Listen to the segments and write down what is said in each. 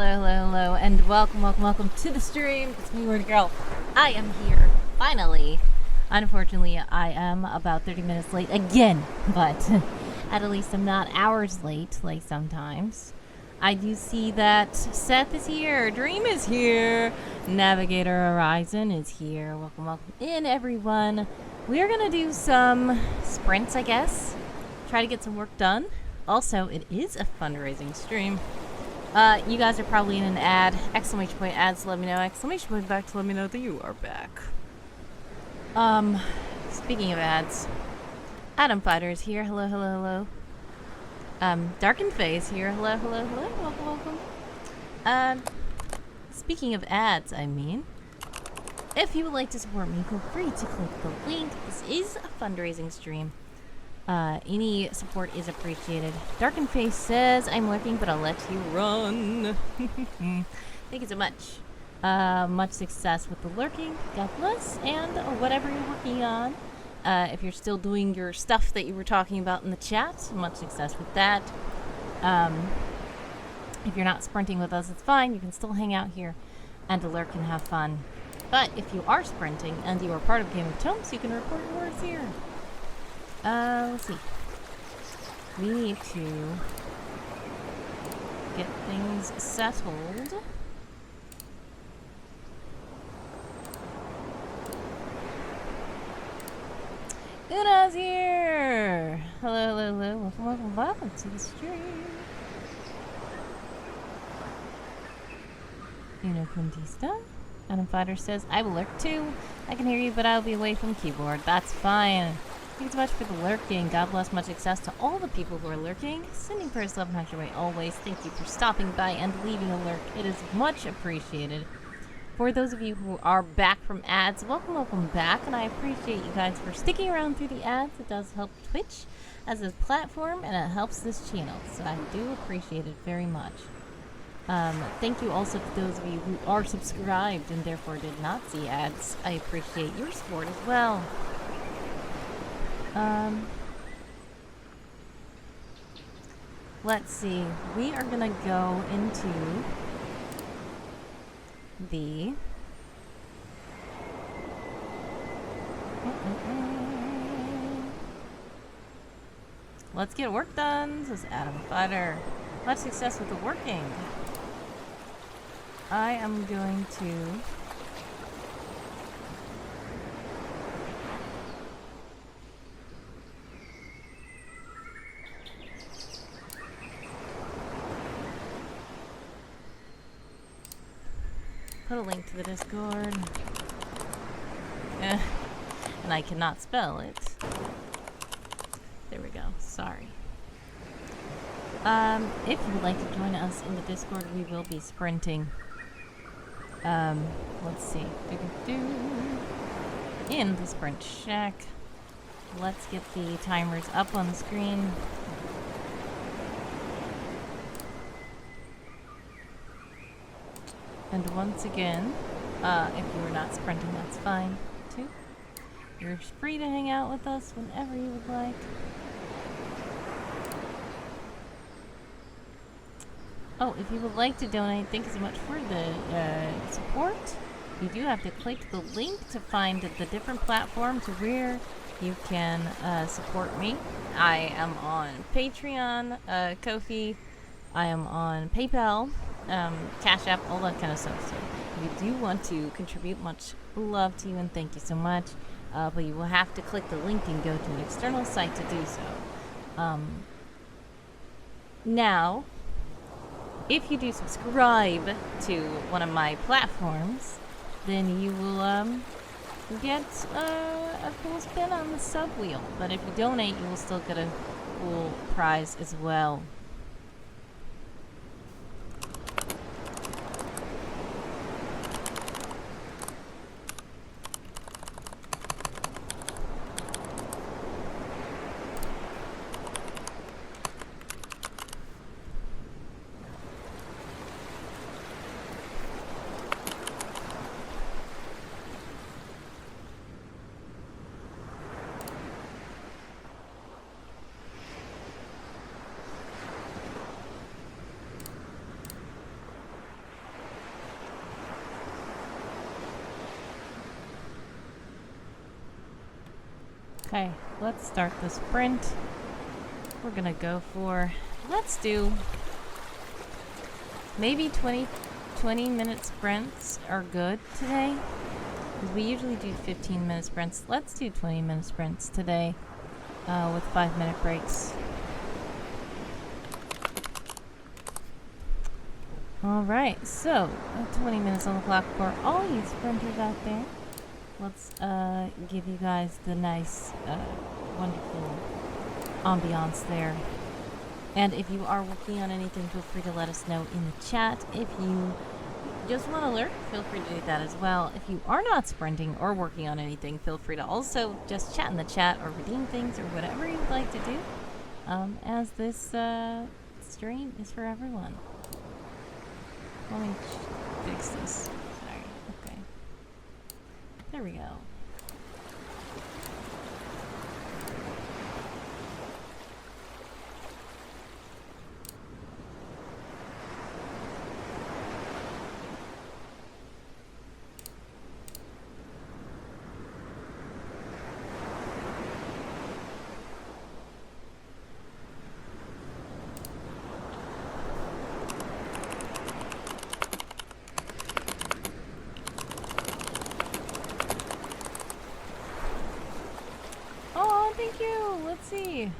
hello, and welcome to the stream. It's me, Word Girl. I am here, finally. Unfortunately, I am about 30 minutes late again, but at least I'm not hours late, like sometimes. I do see that Seth is here, Dream is here, Navigator Horizon is here. Welcome in, everyone. We're gonna do some sprints, I guess. Try to get some work done. Also, it is a fundraising stream. You guys are probably in an ad. Exclamation point ads to let me know. Exclamation point back to let me know that you are back. Speaking of ads, Adam Fighter is here. Hello. Darkened Face here. Hello. Welcome. Speaking of ads, if you would like to support me, feel free to click the link. This is a fundraising stream. Any support is appreciated. Darkened Face says, I'm lurking, but I'll let you run. Thank you so much. Much success with the lurking. God bless. And whatever you're working on. If you're still doing your stuff that you were talking about in the chat, much success with that. If you're not sprinting with us, it's fine. You can still hang out here and lurk and have fun. But if you are sprinting and you are part of Game of Tomes, you can report your words here. Let's see. We need to get things settled. Una's here! Hello. Welcome to the stream. Una Quintista. Adam Fighter says, I will lurk too. I can hear you, but I'll be away from keyboard. That's fine. Thank you so much for the lurking. God bless. Much success to all the people who are lurking. Sending prayers, love, and hugs your way always. Thank you for stopping by and leaving a lurk. It is much appreciated. For those of you who are back from ads, welcome back. And I appreciate you guys for sticking around through the ads. It does help Twitch as a platform, and it helps this channel. So I do appreciate it very much. Thank you also to those of you who are subscribed and therefore did not see ads. I appreciate your support as well. Let's see. We are gonna go into the let's get work done, says Adam Fighter. Much success with the working. I am going to put a link to the Discord. And I cannot spell it. There we go. Sorry. If you would like to join us in the Discord, we will be sprinting. Let's see. In the sprint shack. Let's get the timers up on the screen. And once again, if you are not sprinting, that's fine, too. You're free to hang out with us whenever you would like. Oh, if you would like to donate, thank you so much for the support. You do have to click the link to find the different platforms where you can support me. I am on Patreon, Ko-fi, I am on PayPal, Cash App, all that kind of stuff. So if you do want to contribute, much love to you and thank you so much. But you will have to click the link and go to an external site to do so. Now, if you do subscribe to one of my platforms, then you will get a cool spin on the sub wheel. But if you donate, you will still get a cool prize as well. Okay, let's start the sprint. We're gonna go for, let's do maybe 20-minute sprints are good today. Because we usually do 15-minute sprints. Let's do 20-minute sprints today with 5-minute breaks. Alright, so 20 minutes on the clock for all you sprinters out there. Let's give you guys the nice, wonderful ambiance there. And if you are working on anything, feel free to let us know in the chat. If you just want to lurk, feel free to do that as well. If you are not sprinting or working on anything, feel free to also just chat in the chat or redeem things or whatever you'd like to do. As this stream is for everyone. Let me fix this. Sorry. Okay. There we go. Thank you. Let's see.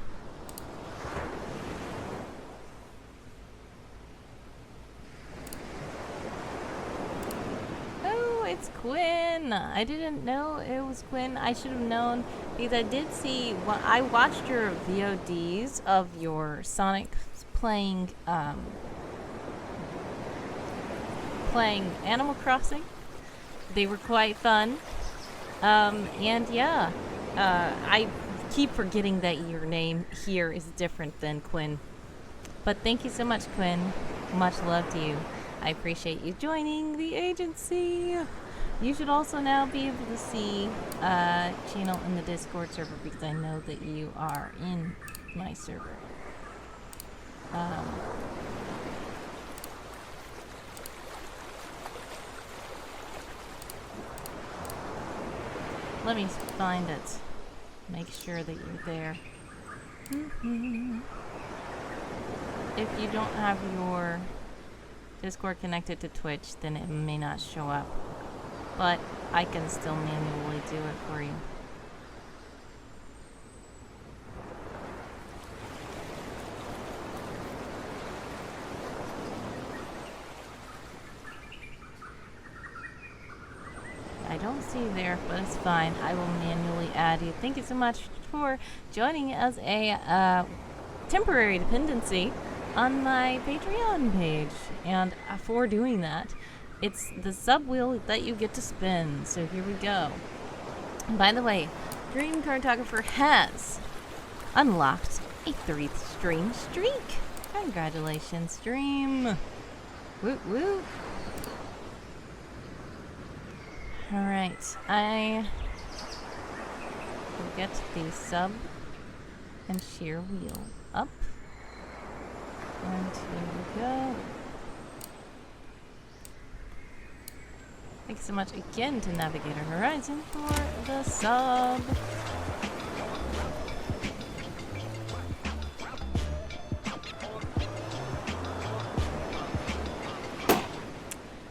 Oh, it's Quinn. I didn't know it was Quinn. I should have known because I did see. Well, I watched your VODs of your Sonic playing Animal Crossing. They were quite fun. And yeah, I keep forgetting that your name here is different than Quinn. But thank you so much, Quinn. Much love to you. I appreciate you joining the agency. You should also now be able to see channel in the Discord server because I know that you are in my server. Let me find it. Make sure that you're there. If you don't have your Discord connected to Twitch, then it may not show up. But I can still manually do it for you. I don't see you there, but it's fine. I will manually add you. Thank you so much for joining as a temporary dependency on my Patreon page. And for doing that, it's the sub wheel that you get to spin. So here we go. And by the way, Dream Cartographer has unlocked a 3rd stream streak. Congratulations, Dream. Woot woot. Alright, I will get the sub and shear wheel up. And here we go. Thanks so much again to Navigator Horizon for the sub.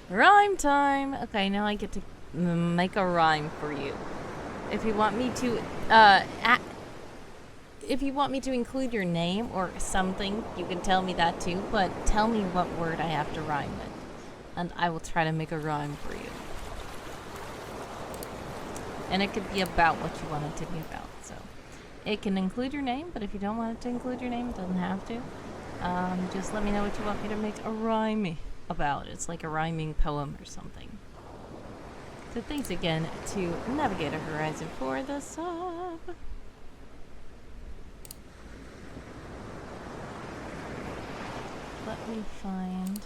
Rhyme time! Okay, now I get to make a rhyme for you. If you want me to include your name or something, you can tell me that too, but tell me what word I have to rhyme with, and I will try to make a rhyme for you. And it could be about what you want it to be about. So it can include your name, but if you don't want it to include your name, it doesn't have to. Just let me know what you want me to make a rhyme about. It's like a rhyming poem or something. So thanks again to Navigator Horizon for the sub. Let me find...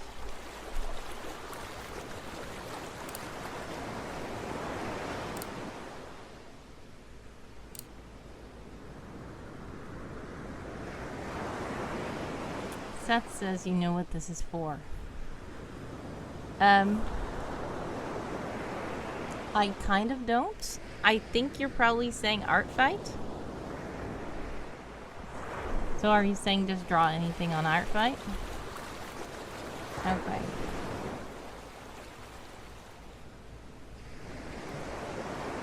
Seth says you know what this is for. I kind of don't. I think you're probably saying ArtFight. So are you saying just draw anything on ArtFight? Okay.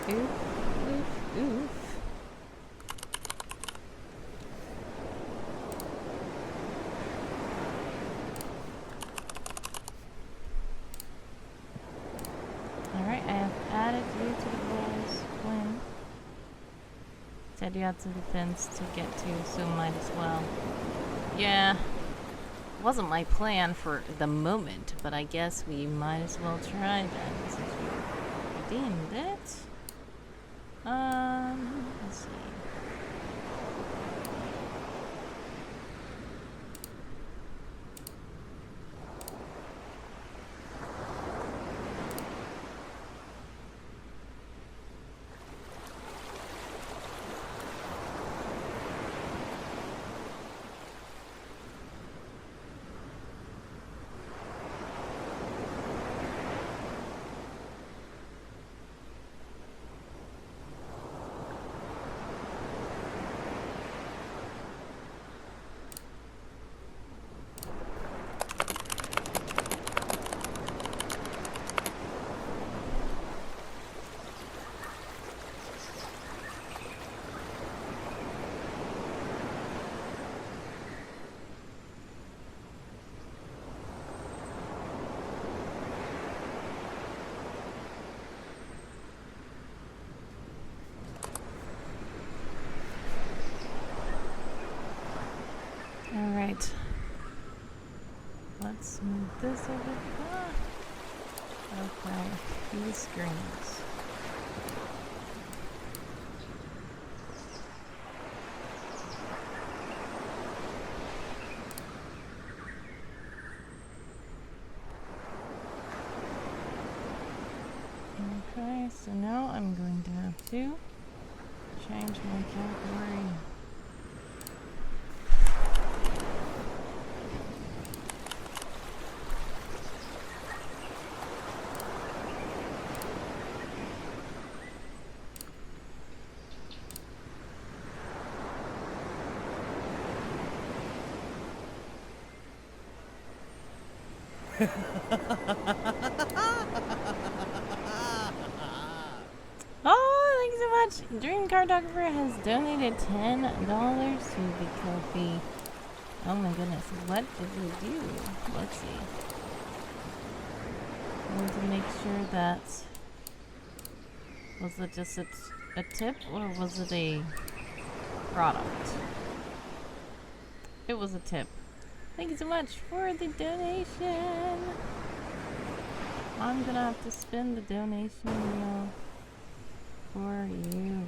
Oof, oof, oof. Alright, I have added you to the roles when said you had some defense to get to, so might as well. Yeah. Wasn't my plan for the moment, but I guess we might as well try then since we redeemed it. Let's see. Alright. Let's move this over. Okay, these screens. Okay, so now I'm going to have to change my category. Oh, thanks so much. Dream Cartographer has donated $10 to the Ko-fi. Oh my goodness, what did we do? Let's see. I want to make sure that... Was it just a tip or was it a product? It was a tip. Thank you so much for the donation. I'm gonna have to spend the donation wheel for you.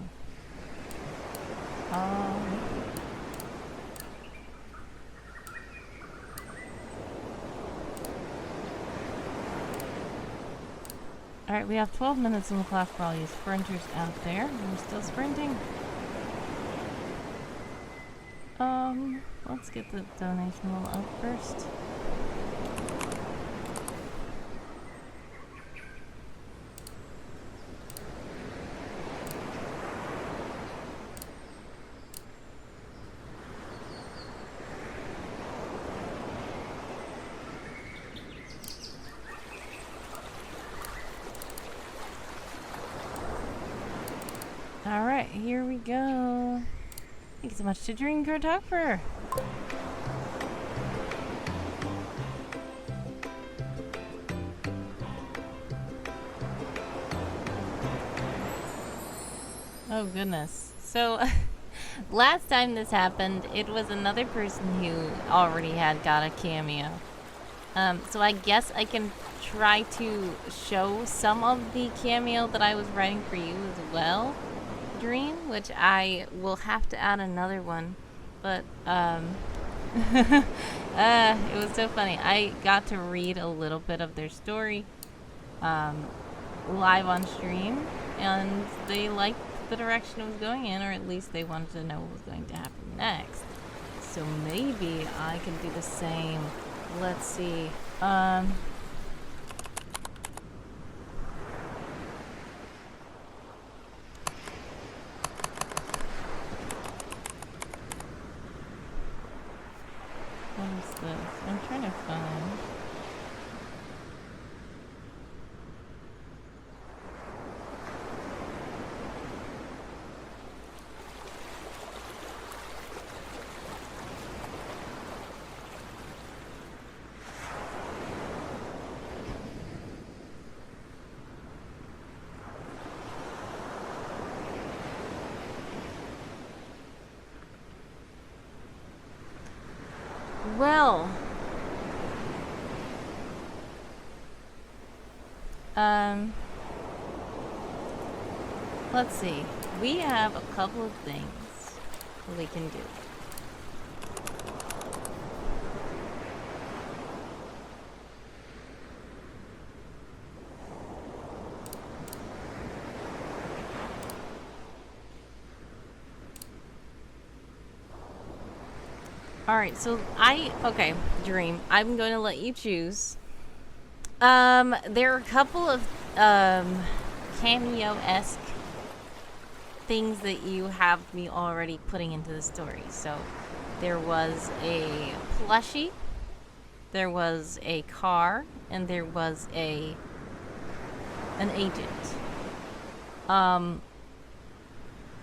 Alright, we have 12 minutes on the clock for all you sprinters out there. We're still sprinting. Let's get the donation wheel up first. Alright, here we go. Thank you so much to Dream Cartographer. Oh goodness. So last time this happened, it was another person who already had got a cameo. So I guess I can try to show some of the cameo that I was writing for you as well, Dream, which I will have to add another one. But it was so funny. I got to read a little bit of their story live on stream, and they liked the direction it was going in, or at least they wanted to know what was going to happen next. So maybe I can do the same. Let's see. trying to find. Well, let's see. We have a couple of things we can do. Alright, so okay, Dream, I'm going to let you choose. There are a couple of, cameo-esque things that you have me already putting into the story. So, there was a plushie, there was a car, and there was an agent.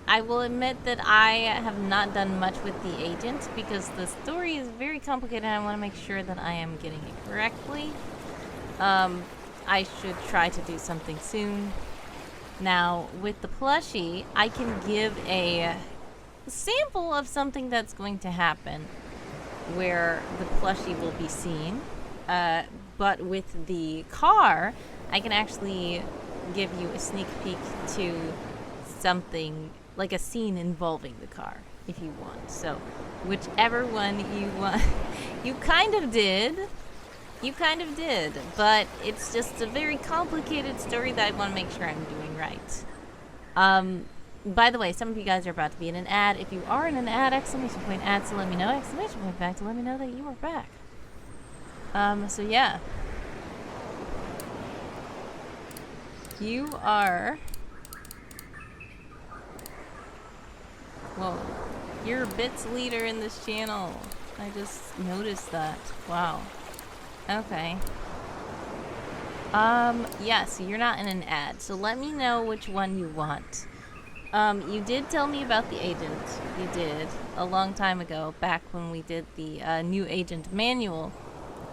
I will admit that I have not done much with the agent because the story is very complicated and I want to make sure that I am getting it correctly. I should try to do something soon. Now, with the plushie, I can give a sample of something that's going to happen where the plushie will be seen. But with the car, I can actually give you a sneak peek to something like a scene involving the car, if you want. So, whichever one you want. You kind of did, but it's just a very complicated story that I want to make sure I'm doing right. By the way, some of you guys are about to be in an ad. If you are in an ad, exclamation point ad to let me know, exclamation point back to let me know that you are back. So yeah. You are... Whoa. You're a bits leader in this channel. I just noticed that. Wow. Okay. Yeah, so you're not in an ad. So let me know which one you want. You did tell me about the agent. You did. A long time ago, back when we did the new agent manual,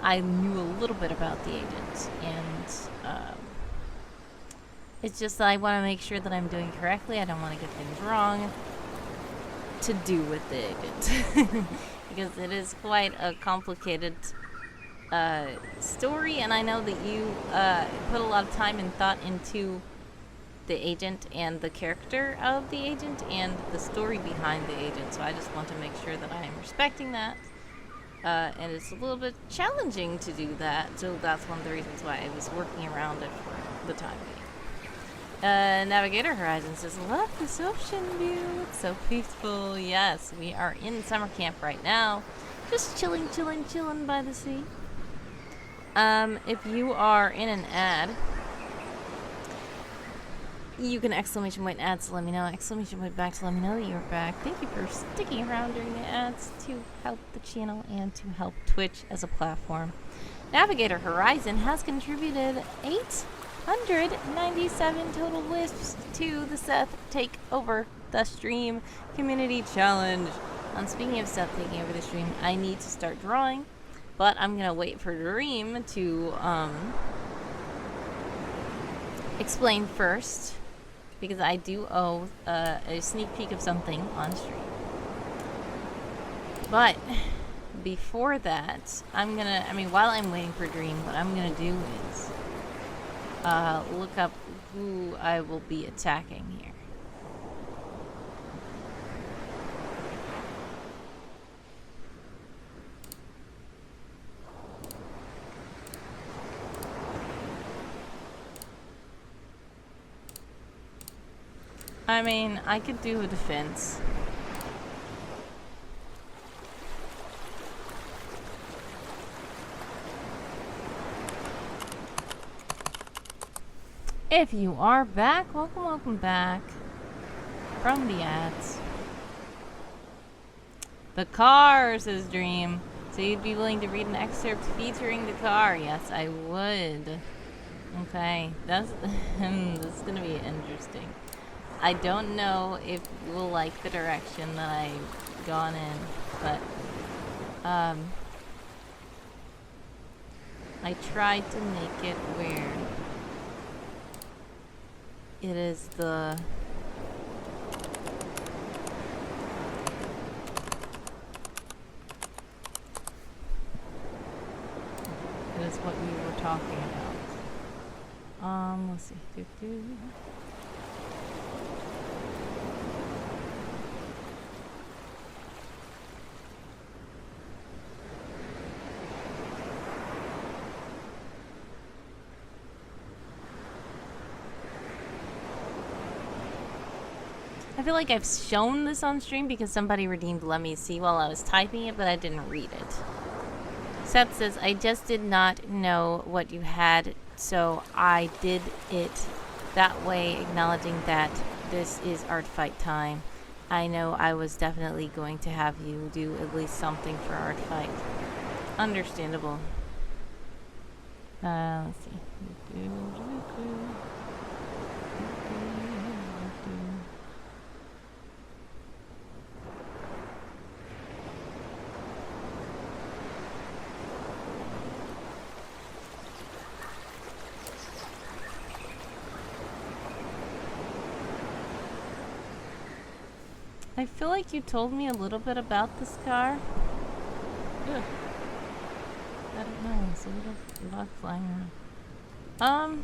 I knew a little bit about the agent. And, it's just that I want to make sure that I'm doing correctly. I don't want to get things wrong to do with the agent. Because it is quite a complicated story, and I know that you put a lot of time and thought into the agent and the character of the agent and the story behind the agent, so I just want to make sure that I am respecting that. And it's a little bit challenging to do that, so that's one of the reasons why I was working around it for the time being. Navigator Horizon says, love this ocean view. It's so peaceful. Yes, we are in summer camp right now. Just chilling by the sea. If you are in an ad, you can exclamation point ads to let me know, exclamation point back to let me know that you're back. Thank you for sticking around during the ads to help the channel and to help Twitch as a platform. Navigator Horizon has contributed 897 total wisps to the Seth Take Over the Stream Community Challenge. Speaking of Seth taking over the stream, I need to start drawing, but I'm gonna wait for Dream to explain first, because I do owe a sneak peek of something on stream. But before that, while I'm waiting for Dream, what I'm gonna do is look up who I will be attacking here. I could do a defense. If you are back, welcome back from the ads. The car, says Dream. So you'd be willing to read an excerpt featuring the car? Yes, I would. Okay, that's this is gonna be interesting. I don't know if you will like the direction that I've gone in, but I tried to make it where it is the it is what we were talking about. Let's see. I feel like I've shown this on stream because somebody redeemed Let Me See while I was typing it, but I didn't read it. Seth says, I just did not know what you had, so I did it that way, acknowledging that this is ArtFight time. I know I was definitely going to have you do at least something for ArtFight. Understandable. Let's see. I feel like you told me a little bit about this car. Ugh. I don't know, it's a little bug flying around.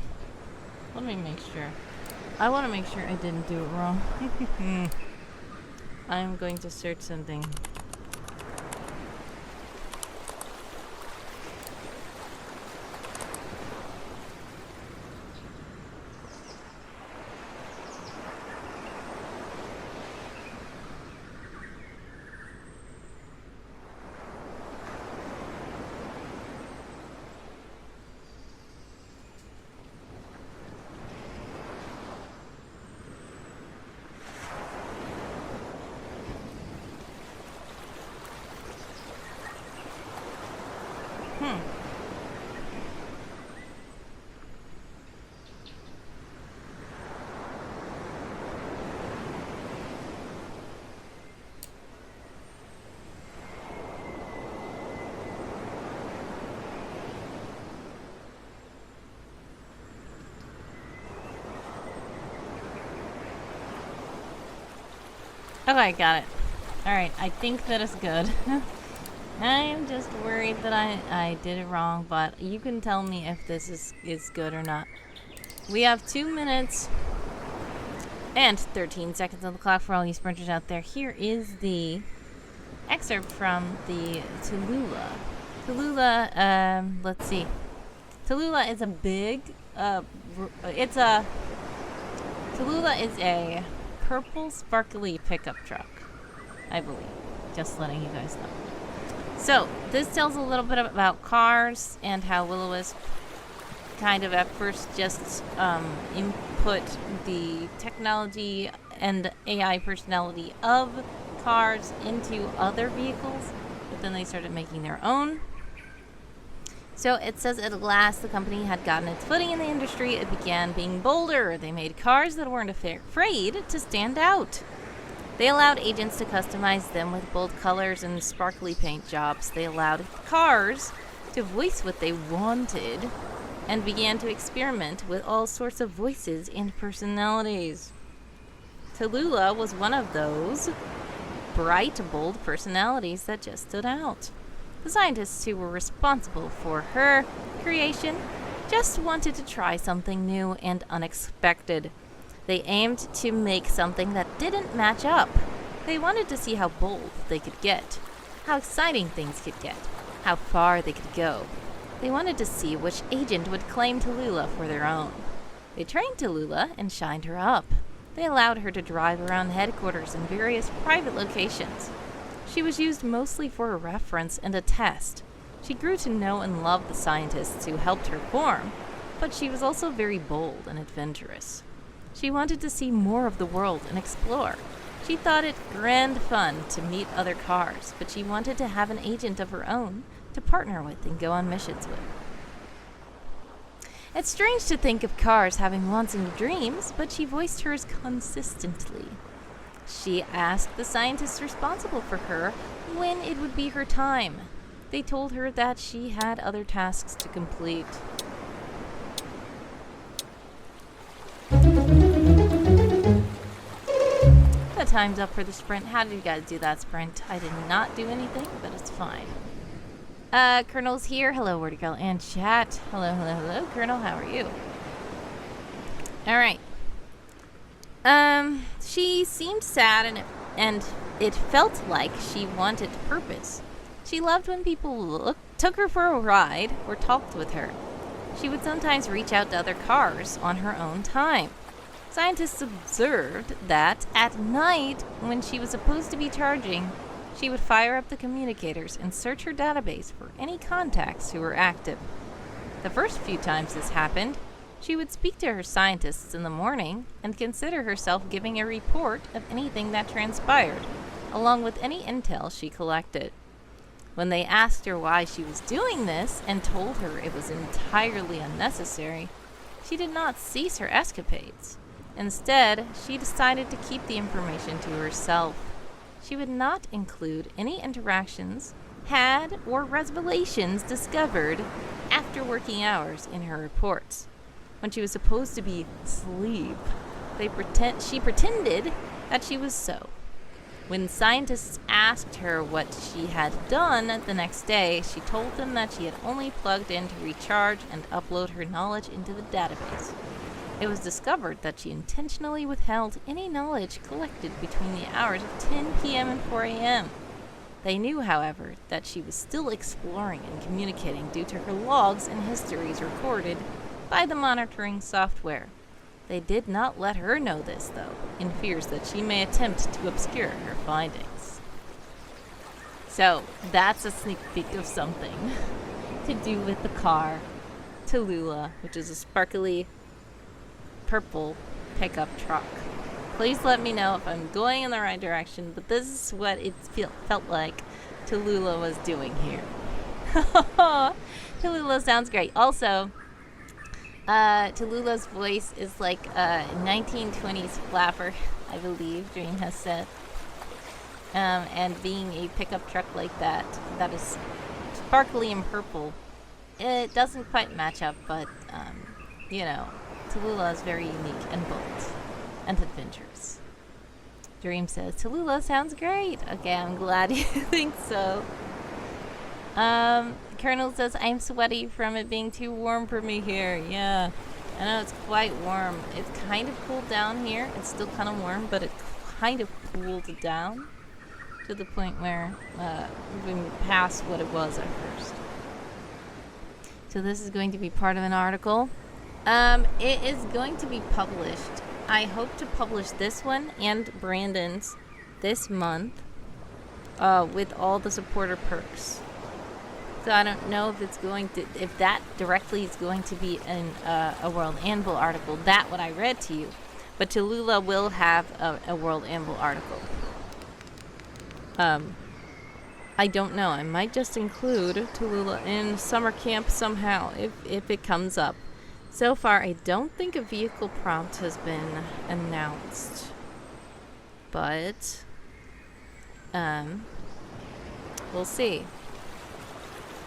Let me make sure. I want to make sure I didn't do it wrong. I'm going to search something. Okay, got it. Alright, I think that is good. I am just worried that I did it wrong, but you can tell me if this is good or not. We have 2 minutes and 13 seconds on the clock for all you sprinters out there. Here is the excerpt from the Tallulah. Tallulah, let's see. Tallulah is a big, Tallulah is a purple sparkly pickup truck, I believe. Just letting you guys know. So, this tells a little bit about cars and how Will-O-Wisp kind of at first just input the technology and AI personality of cars into other vehicles, but then they started making their own. So it says at last the company had gotten its footing in the industry. It began being bolder. They made cars that weren't afraid to stand out. They allowed agents to customize them with bold colors and sparkly paint jobs. They allowed cars to voice what they wanted and began to experiment with all sorts of voices and personalities. Tallulah was one of those bright, bold personalities that just stood out. The scientists who were responsible for her creation just wanted to try something new and unexpected. They aimed to make something that didn't match up. They wanted to see how bold they could get, how exciting things could get, how far they could go. They wanted to see which agent would claim Tallulah for their own. They trained Tallulah and shined her up. They allowed her to drive around headquarters in various private locations. She was used mostly for a reference and a test. She grew to know and love the scientists who helped her form, but she was also very bold and adventurous. She wanted to see more of the world and explore. She thought it grand fun to meet other cars, but she wanted to have an agent of her own to partner with and go on missions with. It's strange to think of cars having wants and dreams, but she voiced hers consistently. She asked the scientists responsible for her when it would be her time. They told her that she had other tasks to complete. The time's up for the sprint. How did you guys do that sprint? I did not do anything, but it's fine. Colonel's here. Hello, Wordy Girl and chat. Hello, hello, hello. Colonel, how are you? Alright. She seemed sad and it felt like she wanted purpose. She loved when people took her for a ride or talked with her. She would sometimes reach out to other cars on her own time. Scientists observed that at night, when she was supposed to be charging, she would fire up the communicators and search her database for any contacts who were active. The first few times this happened, she would speak to her scientists in the morning and consider herself giving a report of anything that transpired, along with any intel she collected. When they asked her why she was doing this and told her it was entirely unnecessary, she did not cease her escapades. Instead, she decided to keep the information to herself. She would not include any interactions had or revelations discovered after working hours in her reports. When she was supposed to be asleep, she pretended that she was so. When scientists asked her what she had done the next day, she told them that she had only plugged in to recharge and upload her knowledge into the database. It was discovered that she intentionally withheld any knowledge collected between the hours of 10 p.m. and 4 a.m. They knew, however, that she was still exploring and communicating due to her logs and histories recorded by the monitoring software. They did not let her know this, though, in fears that she may attempt to obscure her findings. So, that's a sneak peek of something to do with the car, Tallulah, which is a sparkly purple pickup truck. Please let me know if I'm going in the right direction, but this is what it felt like Tallulah was doing here. Tallulah sounds great. Also, Tallulah's voice is like a 1920s flapper, I believe, Dream has said. And being a pickup truck like that is sparkly and purple, it doesn't quite match up, but, Tallulah is very unique and bold and adventurous. Dream says, Tallulah sounds great. Okay, I'm glad you think so. Colonel says, I'm sweaty from it being too warm for me here. Yeah, I know it's quite warm. It's kind of cooled down here. It's still kind of warm, but it kind of cooled down to the point where we've been past what it was at first. So this is going to be part of an article. It is going to be published. I hope to publish this one and Brandon's this month with all the supporter perks. So I don't know if that directly is going to be in a World Anvil article. That what I read to you. But Tallulah will have a World Anvil article. I don't know. I might just include Tallulah in summer camp somehow if it comes up. So far, I don't think a vehicle prompt has been announced. But, we'll see.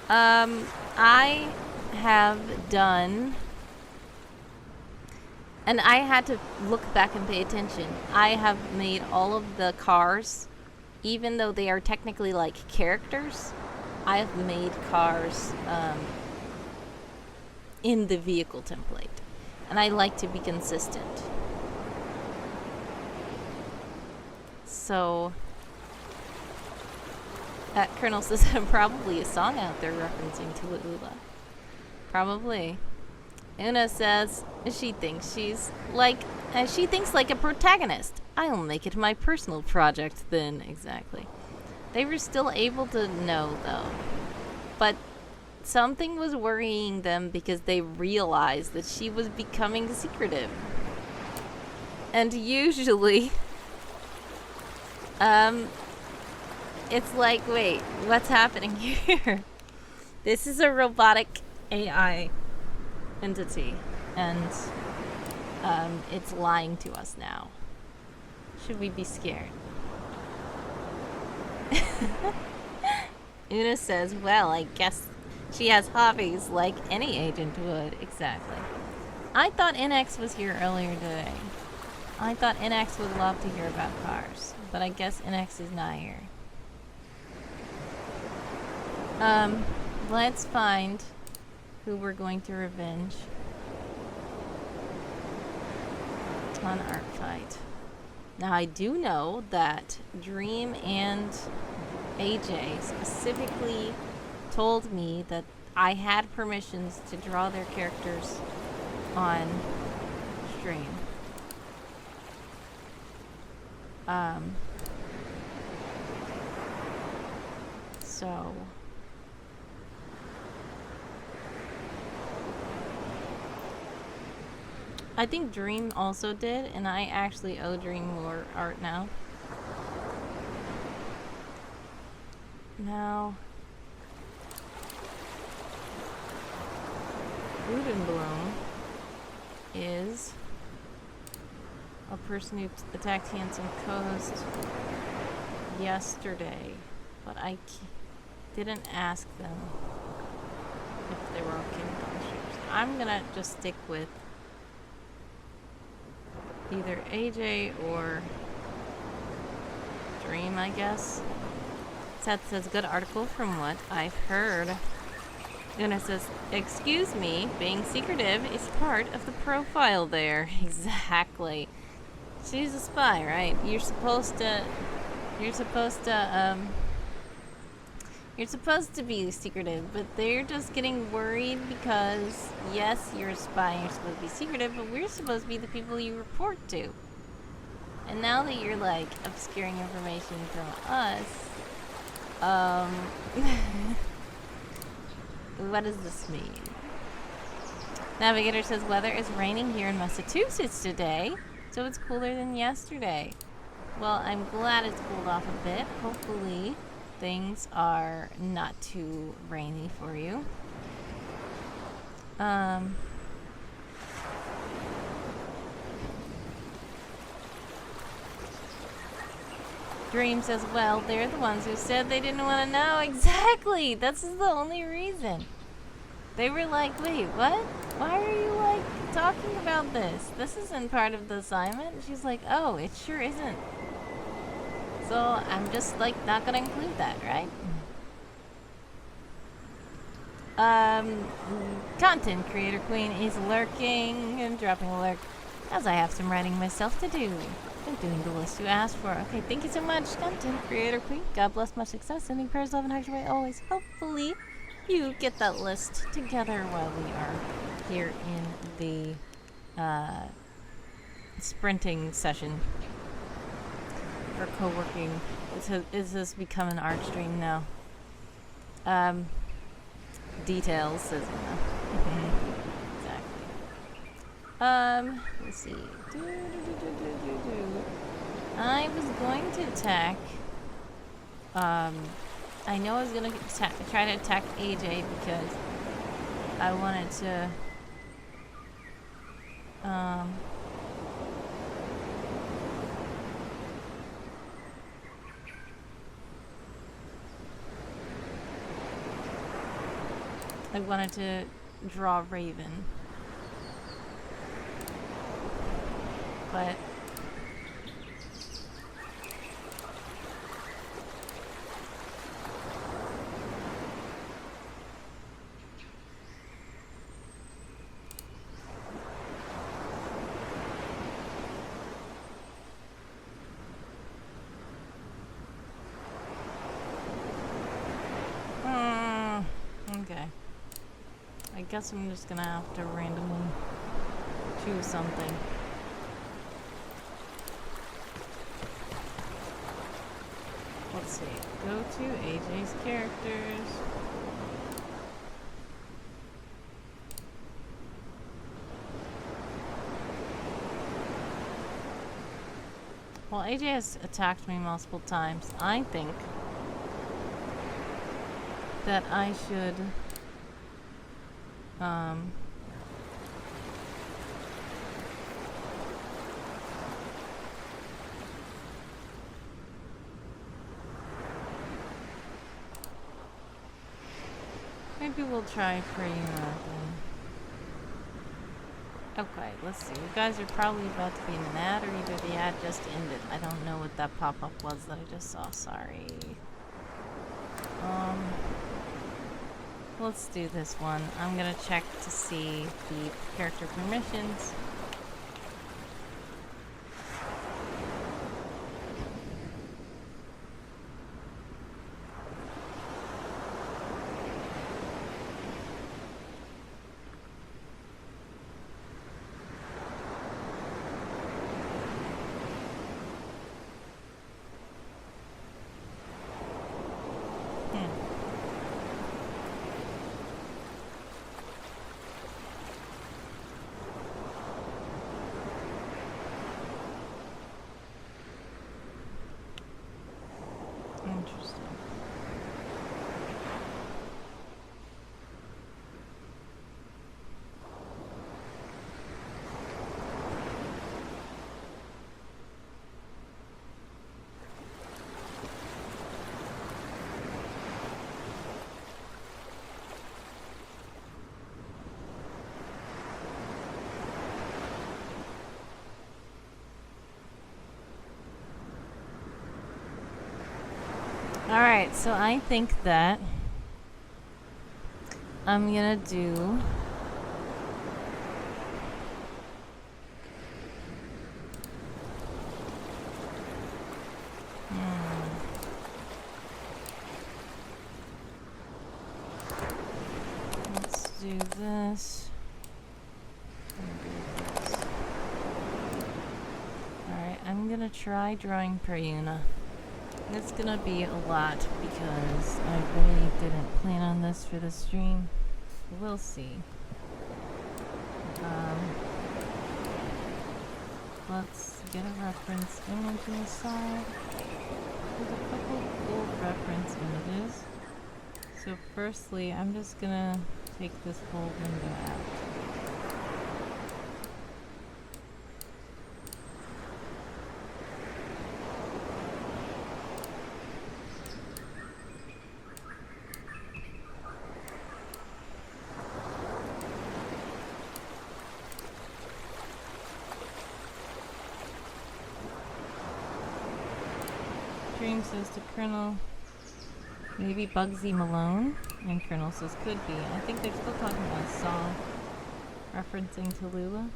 I have done, and I had to look back and pay attention. I have made all of the cars, even though they are technically like characters, I have made cars, in the vehicle template, and I like to be consistent. So Colonel says probably a song out there referencing Tallulah. Probably. Una says she thinks she thinks like a protagonist. I'll make it my personal project then. Exactly. They were still able to know though, but something was worrying them because they realized that she was becoming secretive. And usually Um, it's like, wait, what's happening here? This is a robotic AI entity, and it's lying to us now. Should we be scared? Una says, well, I guess she has hobbies like any agent would. Exactly. I thought NX was here earlier today. I thought NX would love to hear about cars, but I guess NX is not here. Let's find who we're going to revenge on ArtFight. Now, I do know that Dream and AJ specifically told me that I had permissions to draw their characters on stream. So I think Dream also did, and I actually owe Dream more art now. Now, Udenbloom is a person who attacked Handsome Coast yesterday, but I didn't ask them if they were okay with all the streams. I'm gonna just stick with either AJ or Dream, I guess. Seth says, good article from what I've heard. Una says, excuse me, being secretive is part of the profile there. Exactly. She's a spy, right? You're supposed to be secretive, but they're just getting worried because, yes, you're a spy and you're supposed to be secretive, but we're supposed to be the people you report to. And now that you're, like, obscuring information from us, what does this mean? Navigator says, weather is raining here in Massachusetts today, so it's cooler than yesterday. Well, I'm glad it's cooled off a bit. Hopefully things are not too rainy for you. Dream says, well, they're the ones who said they didn't want to know. Exactly! That's the only reason. They were like, wait, what? Why are you, like, talking about this? This isn't part of the assignment. She's like, oh, it sure isn't. So I'm just, like, not gonna include that, right? Content creator queen is lurking and dropping a lurk, as I have some writing myself to do. I'm doing the list you asked for. Okay, thank you so much, content creator queen. God bless, much success, sending prayers, love, and action away always. Hopefully you get that list together while we are here in the sprinting session. Or co-working. Is this become an art stream now? Details, says exactly. Let's see. I was going to attack. I know I was gonna try to attack AJ because I wanted to. I wanted to draw Raven, but okay. I guess I'm just gonna have to randomly choose something. Let's see. Go to AJ's characters. Well, AJ has attacked me multiple times. I think that I should maybe we'll try praying then. Okay, let's see. You guys are probably about to be in an ad, or either the ad just ended. I don't know what that pop-up was that I just saw. Sorry. Let's do this one. I'm gonna check to see the character permissions. Interesting. Alright, so I think that I'm gonna do let's do this. Alright, I'm gonna try drawing Prayuna. It's gonna be a lot because I really didn't plan on this for the stream. We'll see. Let's get a reference image inside. There's a couple cool reference images. So firstly, I'm just gonna take this whole window out. Dream says to Colonel, maybe Bugsy Malone, and Colonel says could be. I think they're still talking about Saw, referencing to Lula.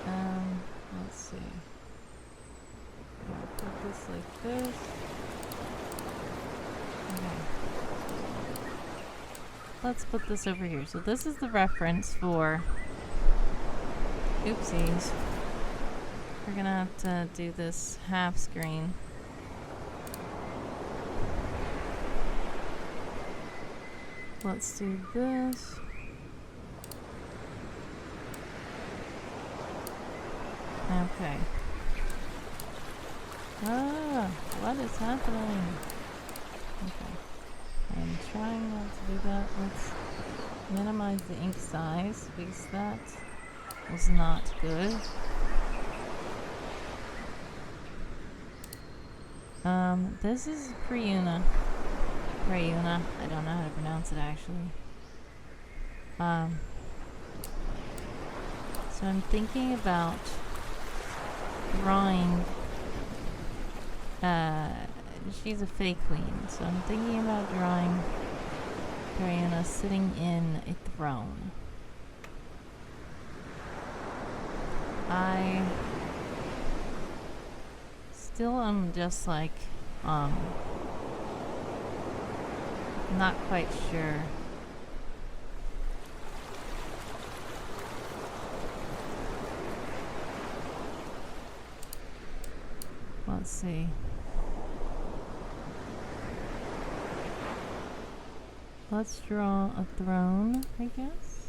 Let's see. I'll put this like this. Okay. Let's put this over here. So this is the reference for... Oopsies. We're gonna have to do this half screen. Let's do this. Okay. Ah, what is happening? Okay. I'm trying not to do that. Let's minimize the ink size because that was not good. This is Prayuna. Prayuna. I don't know how to pronounce it actually. So I'm thinking about drawing. She's a fey queen, so I'm thinking about drawing Prayuna sitting in a throne. I still am just like, not quite sure. Let's see. Let's draw a throne, I guess.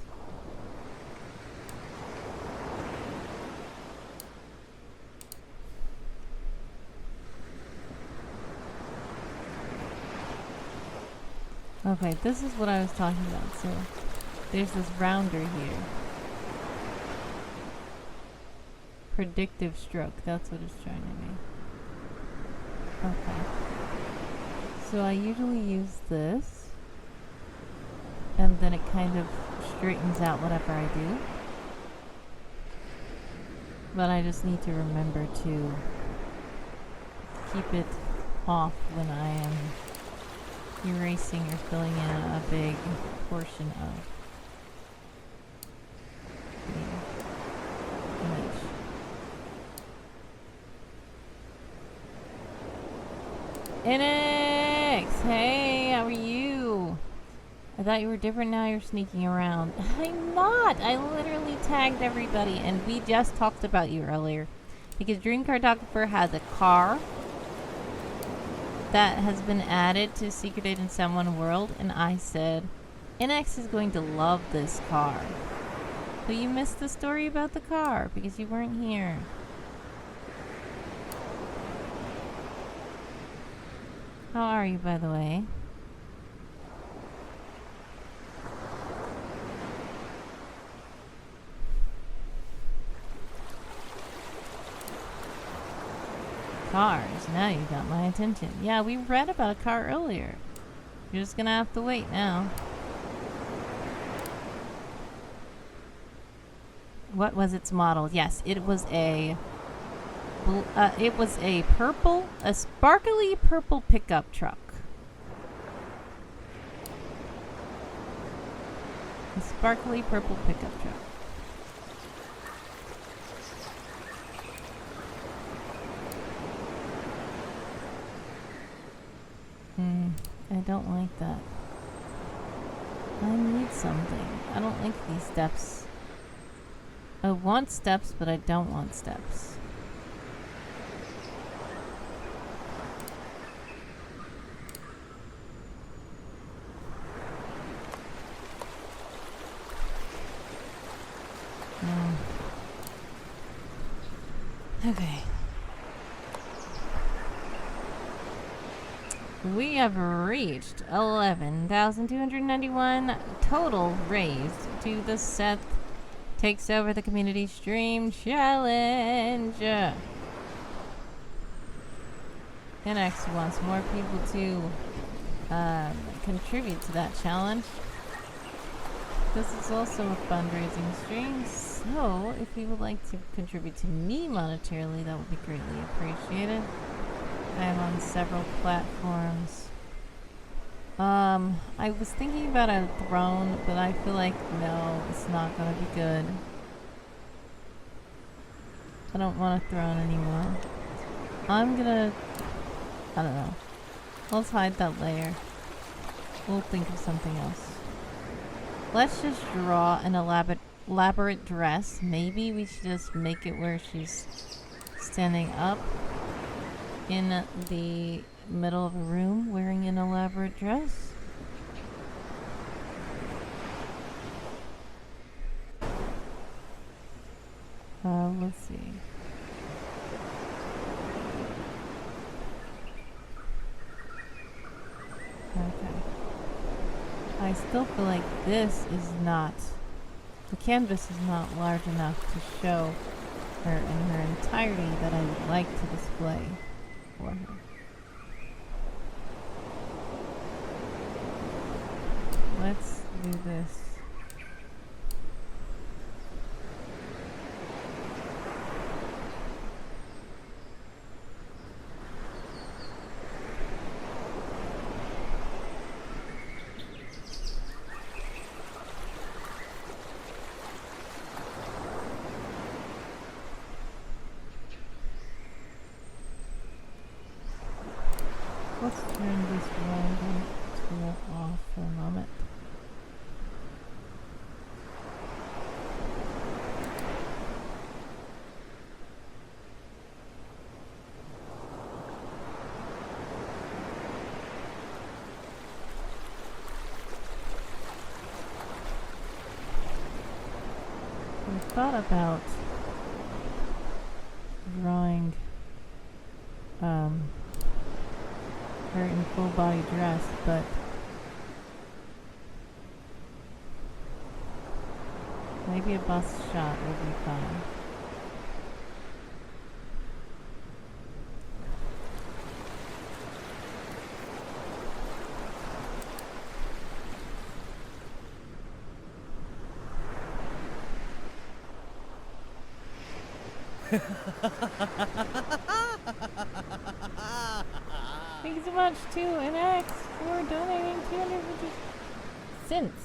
Okay, this is what I was talking about. So there's this rounder here. Predictive stroke, that's what it's trying to be. Okay. So I usually use this, and then it kind of straightens out whatever I do. But I just need to remember to keep it off when I am erasing or filling in a big portion of the image. Enix! Hey, how are you? I thought you were different, now you're sneaking around. I'm not! I literally tagged everybody, and we just talked about you earlier. Because Dream Cartographer has a car that has been added to Secret Agent Someone World, and I said, NX is going to love this car. But you missed the story about the car, because you weren't here. How are you, by the way? Cars. Now you got my attention. Yeah, we read about a car earlier. You're just gonna have to wait now. What was its model? Yes, it was a sparkly purple pickup truck. A sparkly purple pickup truck. I don't like that. I need something. I don't like these steps. I want steps, but I don't want steps. Okay. We have reached 11,291 total raised to the Seth Takes Over the Community Stream Challenge. NX wants more people to contribute to that challenge. This is also a fundraising stream, so if you would like to contribute to me monetarily, that would be greatly appreciated. I am on several platforms. I was thinking about a throne, but I feel like no, it's not gonna be good. I don't want a throne anymore. I don't know. Let's hide that layer. We'll think of something else. Let's just draw an elaborate dress. Maybe we should just make it where she's standing up in the middle of a room wearing an elaborate dress. Let's see. Okay. I still feel like this is not, the canvas is not large enough to show her in her entirety that I would like to display for her. Let's do this. Let's turn this random tool off for a moment. We thought about drawing her in full body dress, but Maybe a bus shot will be fine. Thanks so much to NX for donating 250 cents.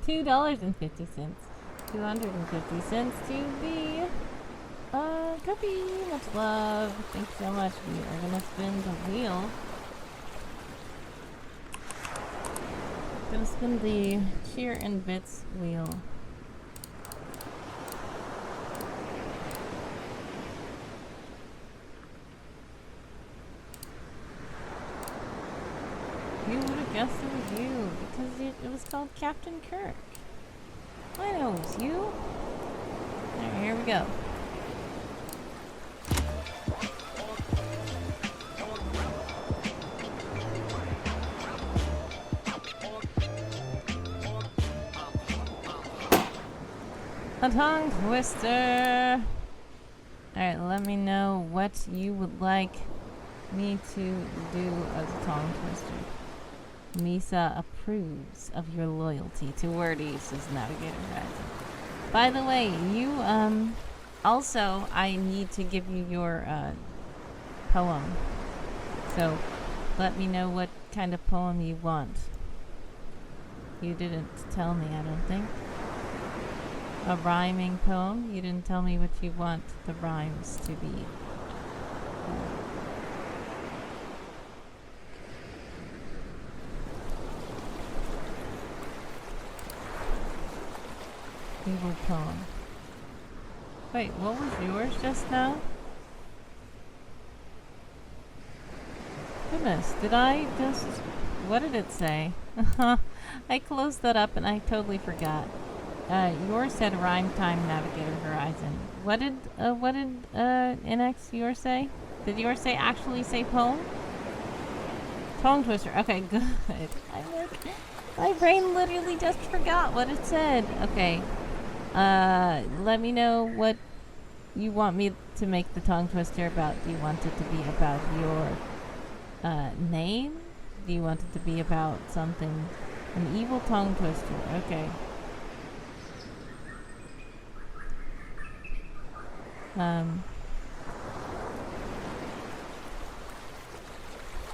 $2.50. 250 cents to the cookie. Much love. Thanks so much. We are gonna spin the wheel. Gonna spin the cheer and bits wheel. You would have guessed it was you because it was called Captain Kirk. I know it was you. Alright, here we go. A tongue twister. Alright, let me know what you would like me to do as a tongue twister. Misa approves of your loyalty to Wordy, says Navigator Horizon. By the way, you, also, I need to give you your, poem. So, let me know what kind of poem you want. You didn't tell me, I don't think. A rhyming poem? You didn't tell me what you want the rhymes to be. Evil poem. Wait, what was yours just now? Goodness, did I just... What did it say? I closed that up and I totally forgot. Yours said Rhyme Time Navigator Horizon. What did NX yours say? Did yours say actually say poem? Tongue twister. Okay, good. My brain literally just forgot what it said. Okay. Let me know what you want me to make the tongue twister about. Do you want it to be about your name? Do you want it to be about something? An evil tongue twister. Okay.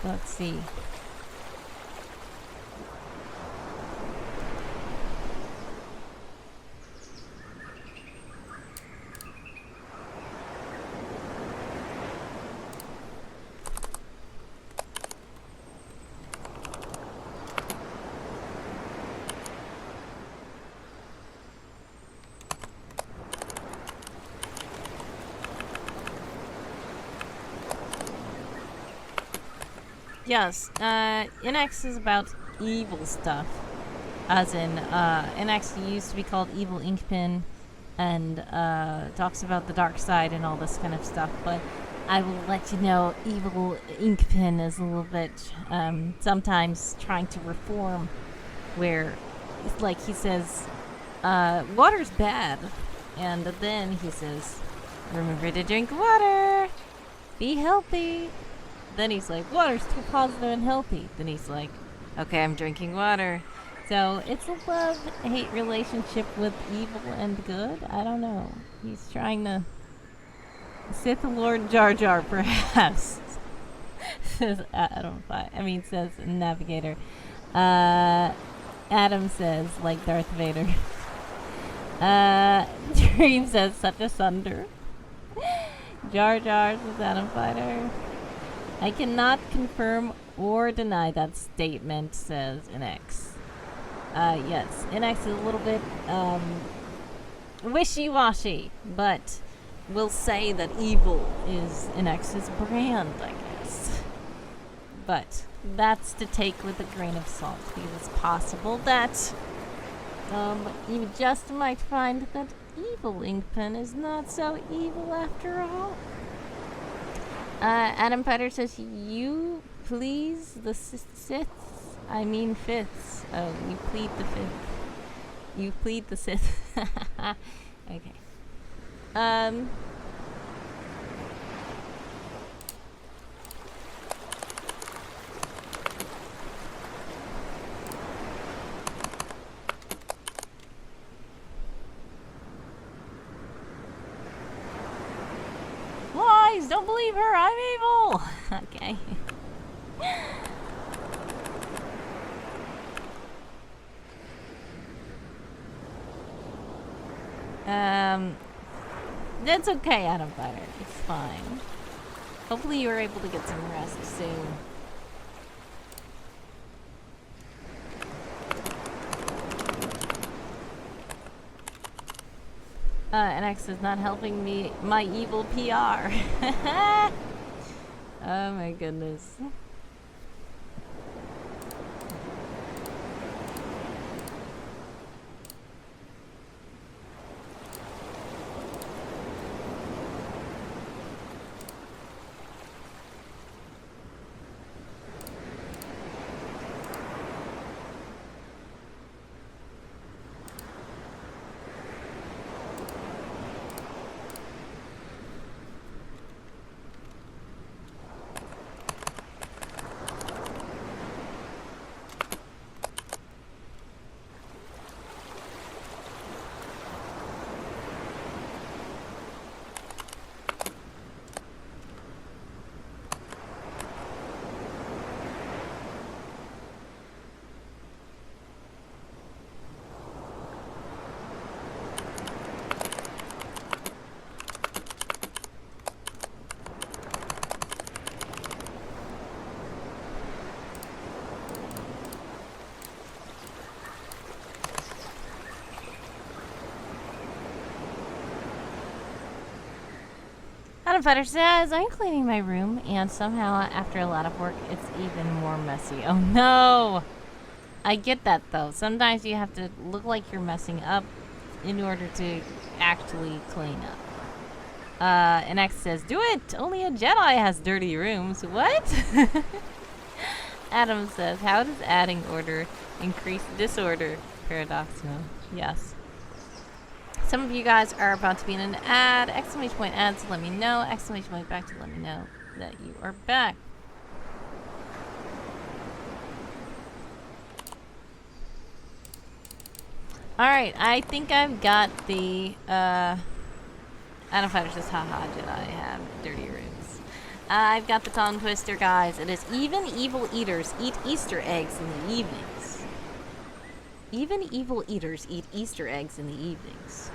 Let's see. Yes, NX is about evil stuff. As in, NX used to be called Evil Inkpin and talks about the dark side and all this kind of stuff. But I will let you know, Evil Inkpin is a little bit sometimes trying to reform, where, like, he says, water's bad. And then he says, remember to drink water, be healthy. Then he's like, water's too positive and healthy. Then he's like, okay, I'm drinking water. So it's a love-hate relationship with evil and good. I don't know. He's trying to Sith Lord Jar Jar, perhaps. Says Adam. Says Navigator. Adam says, like Darth Vader. Dream says, such a sunder. Jar Jar says Adam Fighter. I cannot confirm or deny that statement, says NX. Yes, NX is a little bit wishy-washy, but we'll say that evil is NX's brand, I guess. But that's to take with a grain of salt, because it's possible that you just might find that Evil Inkpen is not so evil after all. Adam Fighter says, you please the Siths, I mean fifths. Oh, you plead the fifth. You plead the Sith. Okay. Lies! Don't believe her! I'm evil! Okay. That's okay, Adam Fighter. It's fine. Hopefully you were able to get some rest soon. NX is not helping me, my evil PR. Oh my goodness. Adam Fighter says, I'm cleaning my room, and somehow, after a lot of work, it's even more messy. Oh no! I get that, though. Sometimes you have to look like you're messing up in order to actually clean up. And X says, do it! Only a Jedi has dirty rooms. What? Adam says, how does adding order increase disorder? Paradoxical. Yes. Some of you guys are about to be in an ad. Exclamation point ad to let me know. Exclamation point back to let me know that you are back. Alright, I think I've got the, Adam Fighter says, haha, Jedi have dirty rooms. I've got the tongue twister, guys. It is even evil eaters eat Easter eggs in the evenings. Even evil eaters eat Easter eggs in the evenings.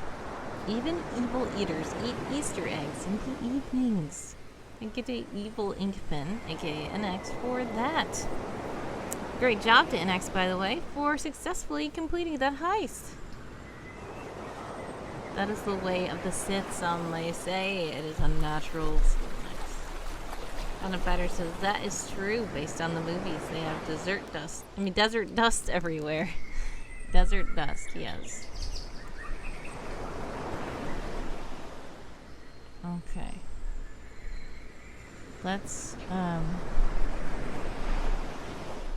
Even evil eaters eat Easter eggs in the evenings. I get a evil ink pen, aka NX, for that. Great job to NX, by the way, for successfully completing that heist. That is the way of the Sith, some may say. It is unnatural. Adam Fighter says that is true based on the movies. They have desert dust everywhere. Desert dust, yes. Okay. Let's,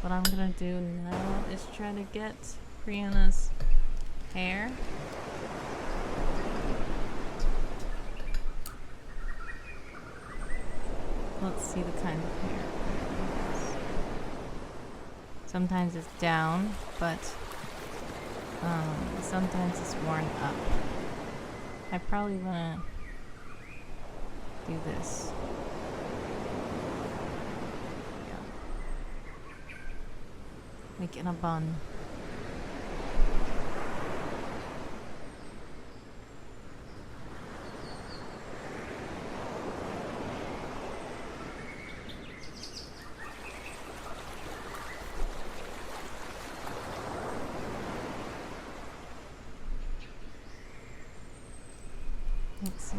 what I'm gonna do now is try to get Brianna's hair. Let's see the kind of hair. Sometimes it's down, but sometimes it's worn up. I probably wanna do this. Yeah. Like in a bun. Let's see.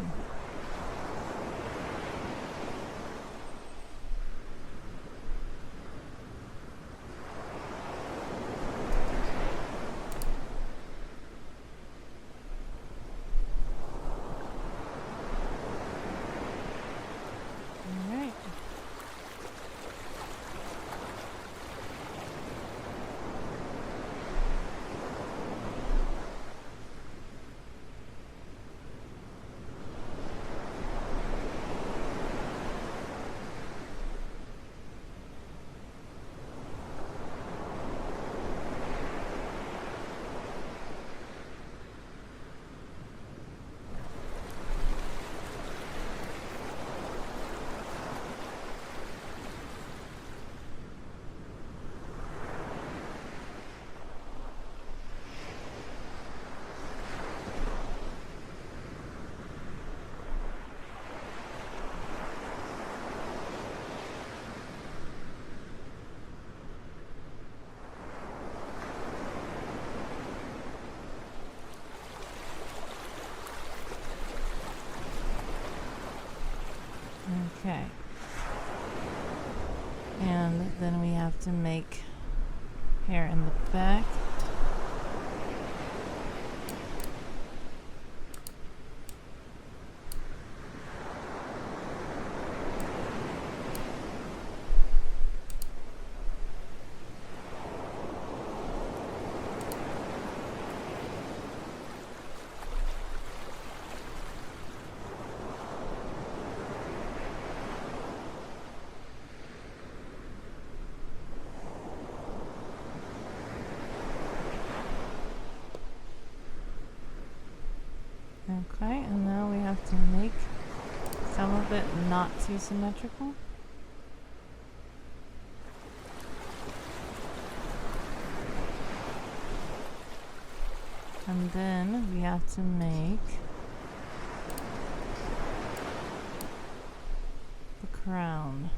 make hair in the back. Okay, and now we have to make some of it not too symmetrical. And then we have to make the crown.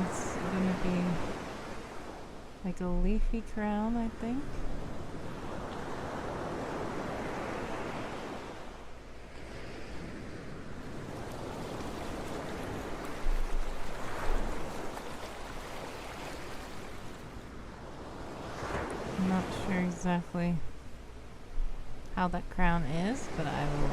It's gonna be like a leafy crown, I think. I'm not sure exactly how that crown is, but I will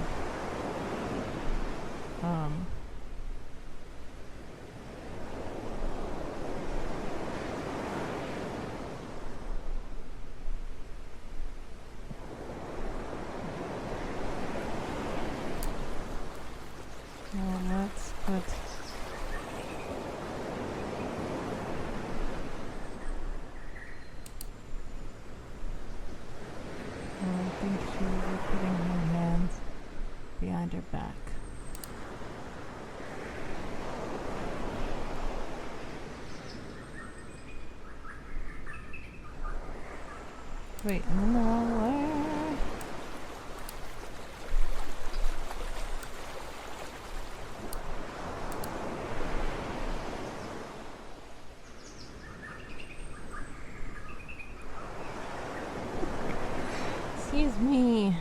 well, let's put I think she will be putting her hands behind her back. Wait, I'm in the wrong way. Excuse me.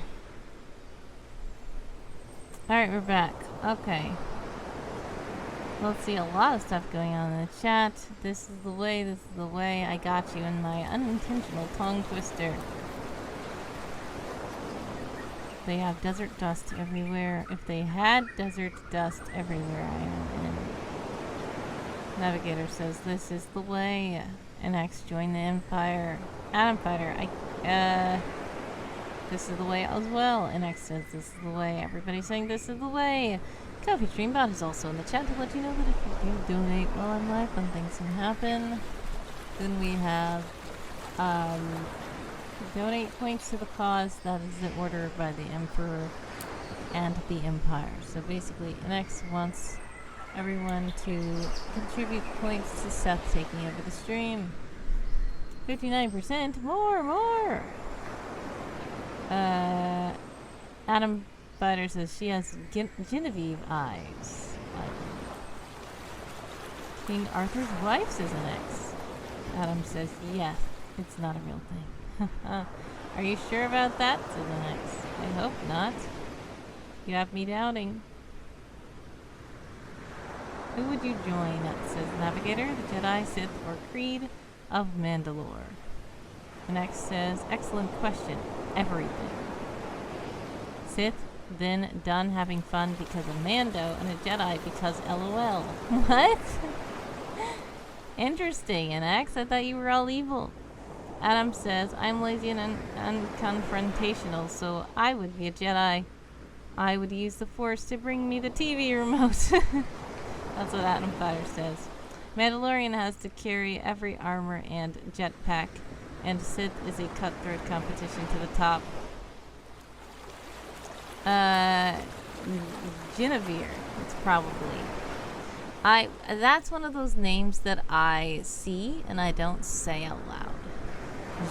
Alright, we're back. Okay. Let's see, a lot of stuff going on in the chat. This is the way, this is the way. I got you in my unintentional tongue twister. They have desert dust everywhere. If they had desert dust everywhere, I am in. Navigator says, this is the way. NX, join the Empire. Atom Fighter, this is the way as well. NX says, this is the way. Everybody's saying this is the way. Coffee Streambot is also in the chat to let you know that if you do donate while I'm live, then things can happen. Then we have donate points to the cause. That is in order by the Emperor and the Empire. So basically, NX wants everyone to contribute points to Seth taking over the stream. 59%. More! Adam Fighter says she has Genevieve eyes. King Arthur's wife says an X. Adam says yes, it's not a real thing. Are you sure about that? Says an X. I hope not. You have me doubting. Who would you join? Says Navigator, the Jedi, Sith, or Creed of Mandalore. The next says, excellent question. Everything. Sith, then done having fun because of Mando, and a Jedi because LOL. What? Interesting. And X, I thought you were all evil. Adam says, I'm lazy and unconfrontational, so I would be a Jedi. I would use the Force to bring me the TV remote. That's what Adam Fighter says. Mandalorian has to carry every armor and jetpack, and Sith is a cutthroat competition to the top. Genevieve, it's probably. That's one of those names that I see and I don't say out loud.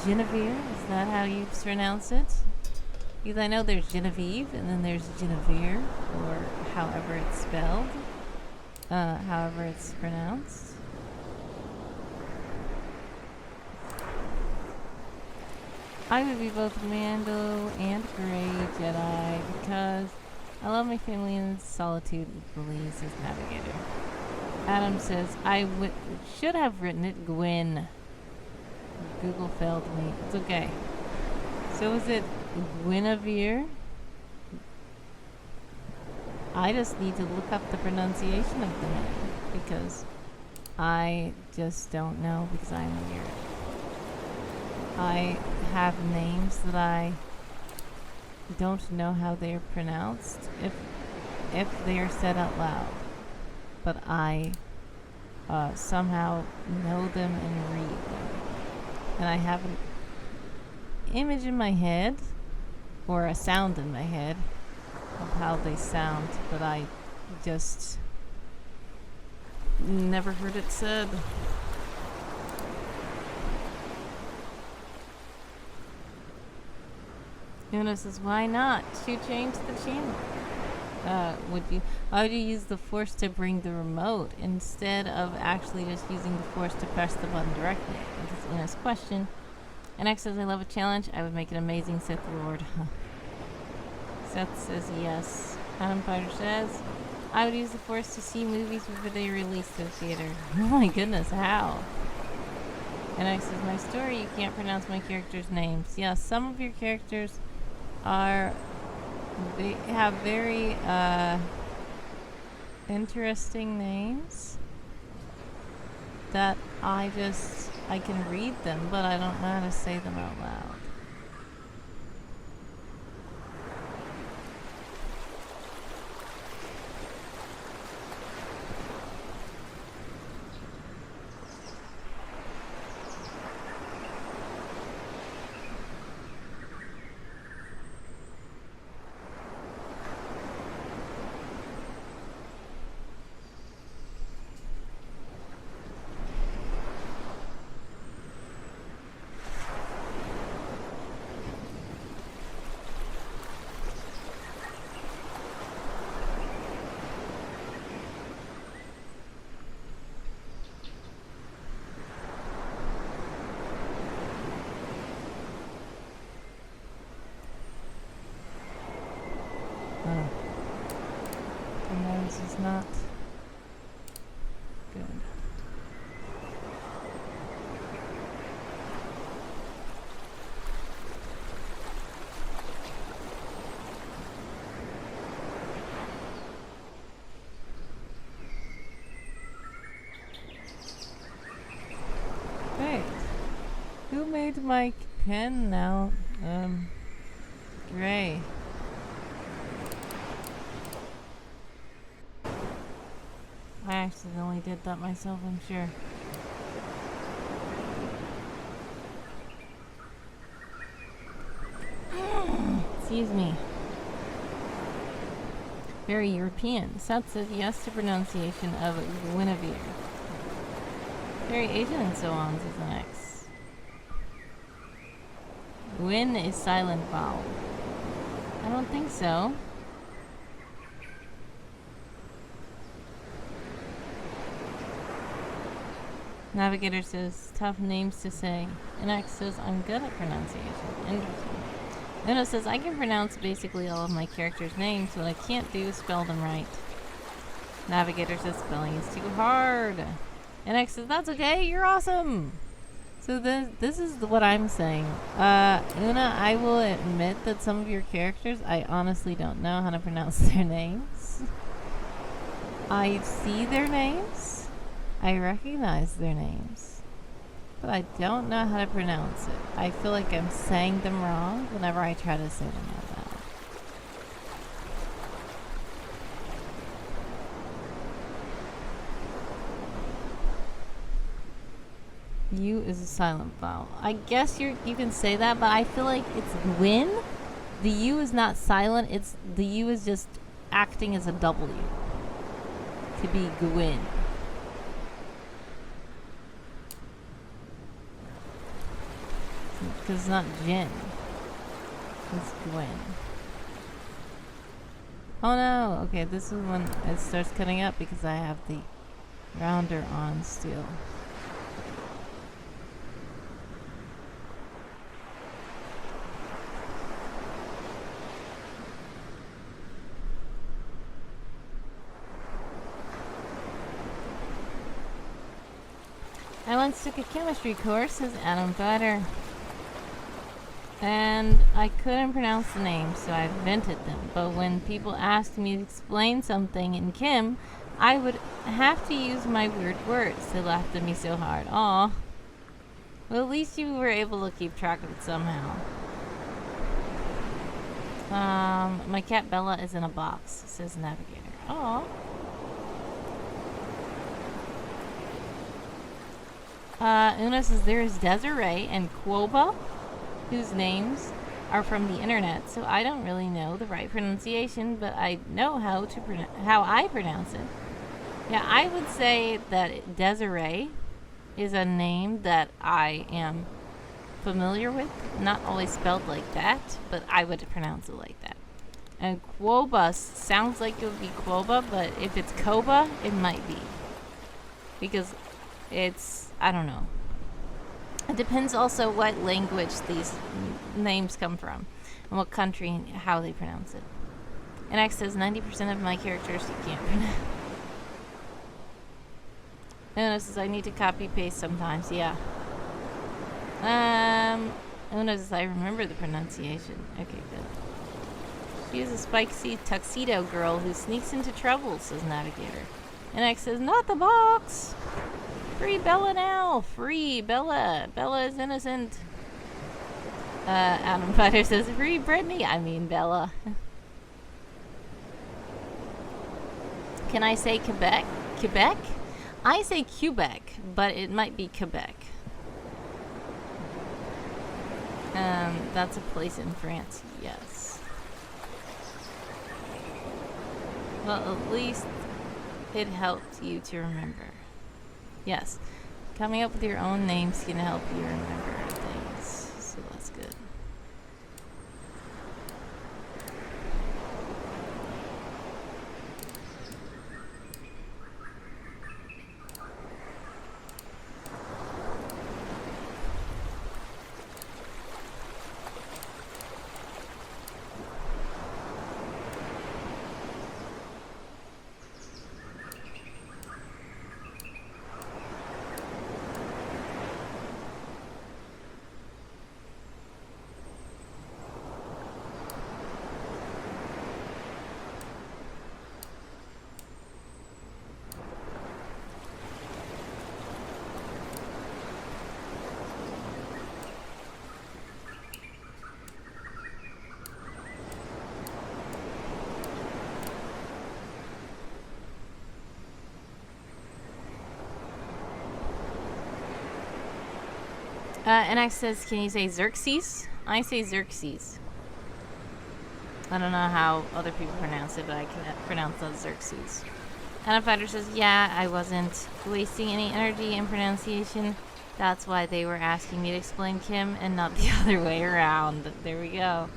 Genevieve, is that how you pronounce it? Because I know there's Genevieve and then there's Genevieve, or however it's spelled, however it's pronounced. I would be both Mando and Grey Jedi because I love my family and solitude equally, says Navigator. Adam says, should have written it Gwyn. Google failed me. It's okay. So is it Guinevere? I just need to look up the pronunciation of the name because I just don't know because I'm weird. I have names that I don't know how they are pronounced if they are said out loud, but I somehow know them and read them, and I have an image in my head or a sound in my head of how they sound, but I just never heard it said. Una says, why not? You change the channel. Why would you use the force to bring the remote instead of actually just using the force to press the button directly? That's Una's question. And X says, I love a challenge. I would make an amazing Sith Lord. Seth says yes. Adam Fighter says, I would use the force to see movies before they release to the theater. Oh my goodness, how? And X says, my story, you can't pronounce my characters' names. Yes, some of your characters they have very interesting names that I can read them, but I don't know how to say them out loud. Is not good. Wait, who made my pen now? Gray. I accidentally did that myself, I'm sure. Excuse me. Very European. Seth says yes to pronunciation of Guinevere. Very Asian and so on, says the next. Gwyn is silent vowel. I don't think so. Navigator says, tough names to say. And X says, I'm good at pronunciation. Interesting. Uno says, I can pronounce basically all of my characters' names. What I can't do is spell them right. Navigator says, spelling is too hard. And X says, that's okay, you're awesome. So this is what I'm saying. Una, I will admit that some of your characters, I honestly don't know how to pronounce their names. I see their names. I recognize their names, but I don't know how to pronounce it. I feel like I'm saying them wrong whenever I try to say them out loud. U is a silent vowel. I guess you can say that, but I feel like it's Gwyn. The U is not silent. The U is just acting as a W to be Gwyn. Because it's not Jin. It's Gwyn. Oh no! Okay, this is when it starts cutting up because I have the rounder on still. I once took a chemistry course as Adam Fighter, and I couldn't pronounce the names, so I invented them. But when people asked me to explain something in Kim, I would have to use my weird words. They laughed at me so hard. Aw. Well, at least you were able to keep track of it somehow. My cat Bella is in a box, says Navigator. Aw. Una says there is Desiree and Quoba, whose names are from the internet, so I don't really know the right pronunciation, but I know how I pronounce it. Yeah, I would say that Desiree is a name that I am familiar with. Not always spelled like that, but I would pronounce it like that. And Quoba sounds like it would be Quoba, but if it's Koba, it might be. Because it's, I don't know. It depends also what language these names come from and what country and how they pronounce it. And X says 90% of my characters you can't pronounce. Una says I need to copy paste sometimes, yeah. Una says I remember the pronunciation. Okay, good. She is a spicy tuxedo girl who sneaks into trouble, says Navigator. And X says, not the box! Free Bella now! Free Bella! Bella is innocent. Adam Fighter says, free Brittany! I mean Bella. Can I say Quebec? Quebec? I say Quebec, but it might be Quebec. That's a place in France, yes. Well, at least it helped you to remember. Yes, coming up with your own names can help you remember things, so that's good. NX says, can you say Xerxes? I say Xerxes. I don't know how other people pronounce it, but I can pronounce that Xerxes. Adam Fighter says, yeah, I wasn't wasting any energy in pronunciation. That's why they were asking me to explain Kim and not the other way around. There we go.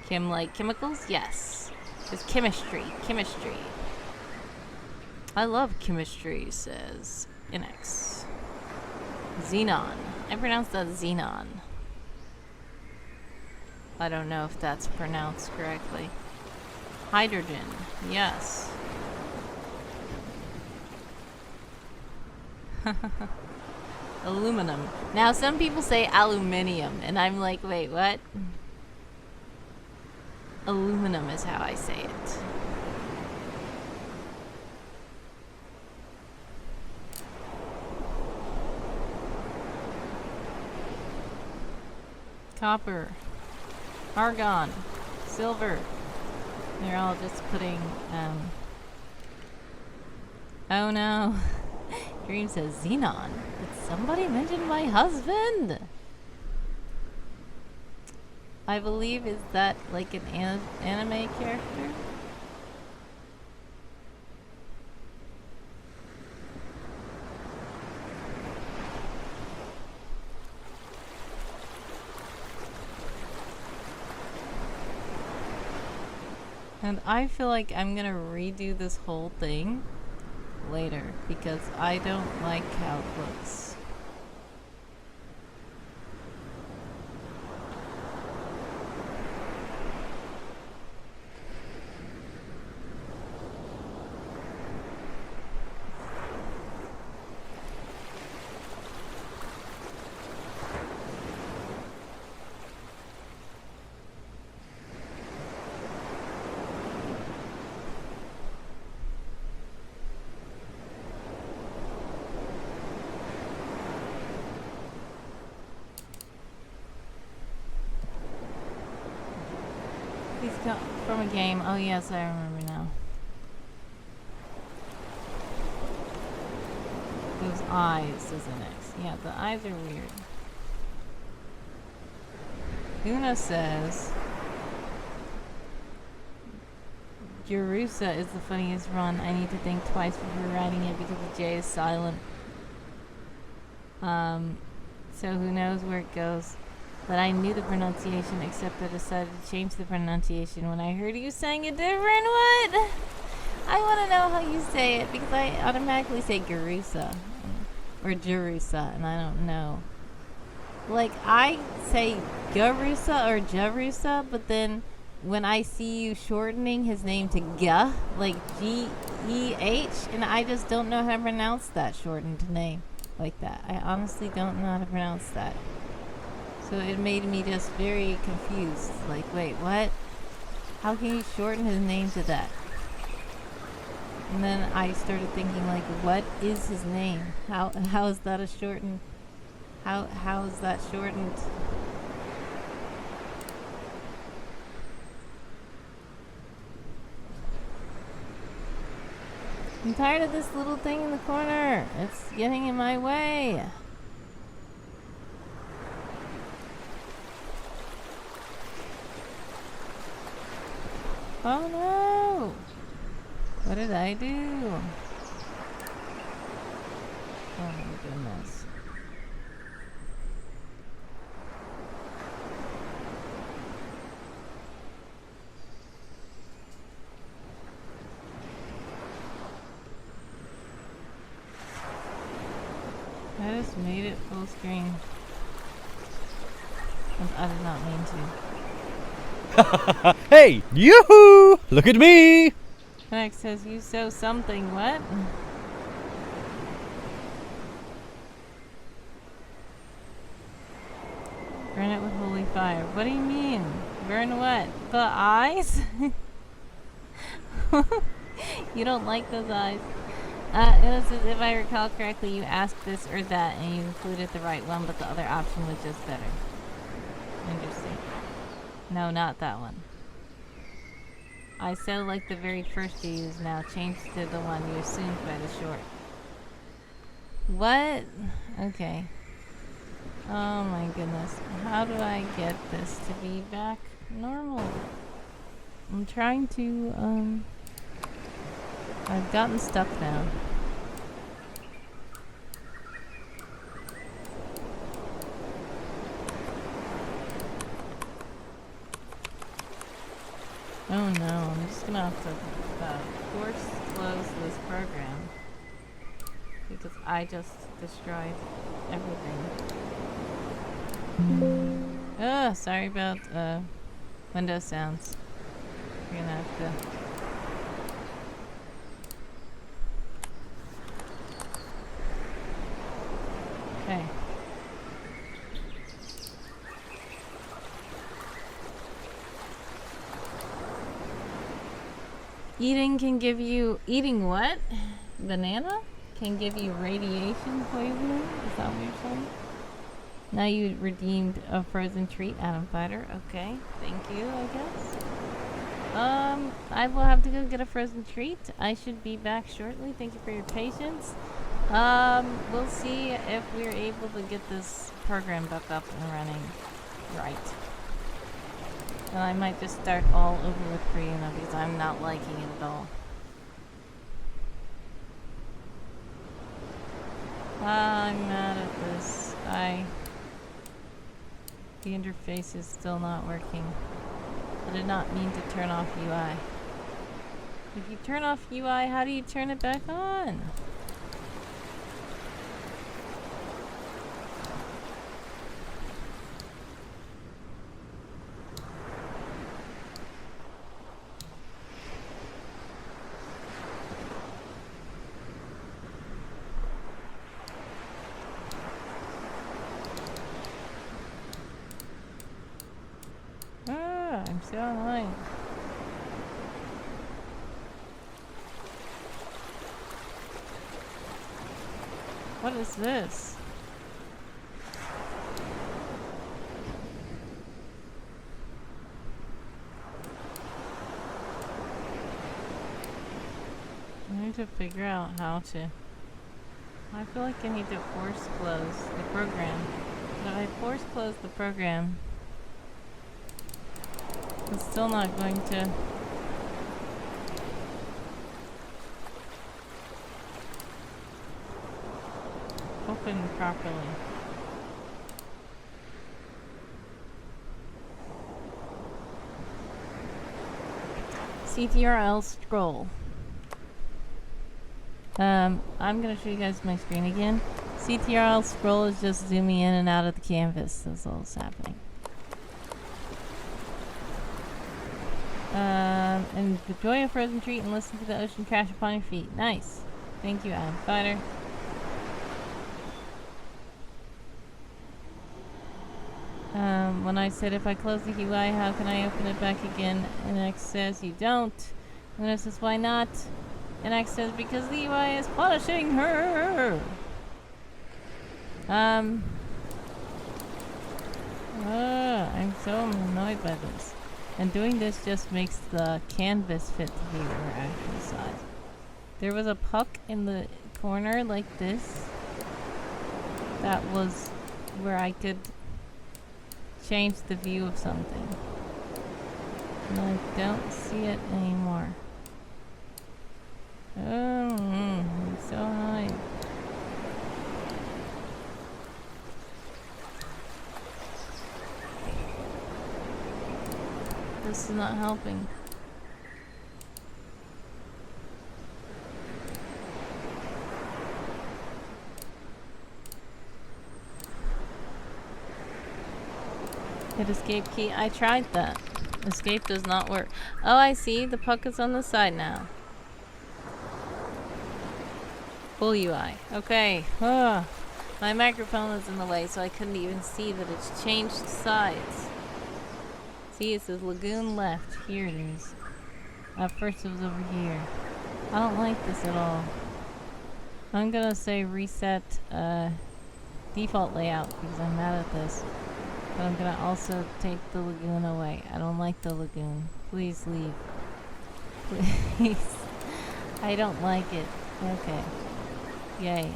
Kim like chemicals? Yes. It's chemistry. Chemistry. I love chemistry, says NX. Xenon. I pronounced that Xenon. I don't know if that's pronounced correctly. Hydrogen. Yes. Aluminum. Now, some people say aluminium, and I'm like, wait, what? Aluminum is how I say it. Copper, argon, silver. They're all just putting, oh no. Dream says, Xenon. Did somebody mention my husband? I believe, is that like an anime character? And I feel like I'm gonna redo this whole thing later because I don't like how it looks. He's from a game. Oh yes, I remember now. Those eyes, doesn't it? Yeah, the eyes are weird. Una says Jerusa is the funniest run. I need to think twice before writing it because the J is silent. So who knows where it goes. But I knew the pronunciation, except I decided to change the pronunciation when I heard you saying a different one. I want to know how you say it because I automatically say Garusa or Jerusa, and I don't know. Like, I say Garusa or Jarusa, but then when I see you shortening his name to G, like G-E-H, and I just don't know how to pronounce that shortened name like that. I honestly don't know how to pronounce that. So it made me just very confused. Like, wait, what? How can you shorten his name to that? And then I started thinking, like, what is his name? How is that a shortened? How is that shortened? I'm tired of this little thing in the corner. It's getting in my way. Oh no! What did I do? Oh my goodness. I just made it full screen. I did not mean to. Hey! Yoo-hoo! Look at me! Connect says you sew something. What? Burn it with holy fire. What do you mean? Burn what? The eyes? You don't like those eyes. It says, if I recall correctly, you asked this or that and you included the right one, but the other option was just better. Interesting. No, not that one. I said like the very first you used now, changed to the one you assumed by the short. What? Okay. Oh my goodness. How do I get this to be back normal? I'm trying to, I've gotten stuck now. Oh no, I'm just gonna have to force close this program because I just destroyed everything. Sorry about window sounds. You're gonna have to. Okay. Eating what? Banana? Can give you radiation poisoning? Is that what you're saying? Now you redeemed a frozen treat, Adam Fighter. Okay, thank you, I guess. I will have to go get a frozen treat. I should be back shortly. Thank you for your patience. We'll see if we're able to get this program back up and running right. And I might just start all over with Priuna because I'm not liking it at all. I'm mad at this. The interface is still not working. I did not mean to turn off UI. If you turn off UI, how do you turn it back on? I'm still online. What is this? to figure out how to... I feel like I need to force close the program. But if I force close the program, it's still not going to... open properly. CTRL scroll. I'm gonna show you guys my screen again. CTRL scroll is just zooming in and out of the canvas. That's all that's happening. And enjoy a frozen treat and listen to the ocean crash upon your feet. Nice. Thank you, Adam Fighter. When I said if I close the UI, how can I open it back again? And X says you don't. And I says why not? And X says because the UI is punishing her. I'm so annoyed by this. And doing this just makes the canvas fit the viewer actual size. There was a puck in the corner like this. That was where I could change the view of something. And I don't see it anymore. I'm so annoyed. This is not helping. Hit escape key. I tried that. Escape does not work. Oh, I see. The puck is on the side now. Full UI. Okay. My microphone was in the way, so I couldn't even see that it's changed sides. See, it says Lagoon left. Here it is. First it was over here. I don't like this at all. I'm gonna say reset default layout because I'm mad at this. But I'm gonna also take the lagoon away. I don't like the lagoon. Please leave. Please. I don't like it. Okay. Yay.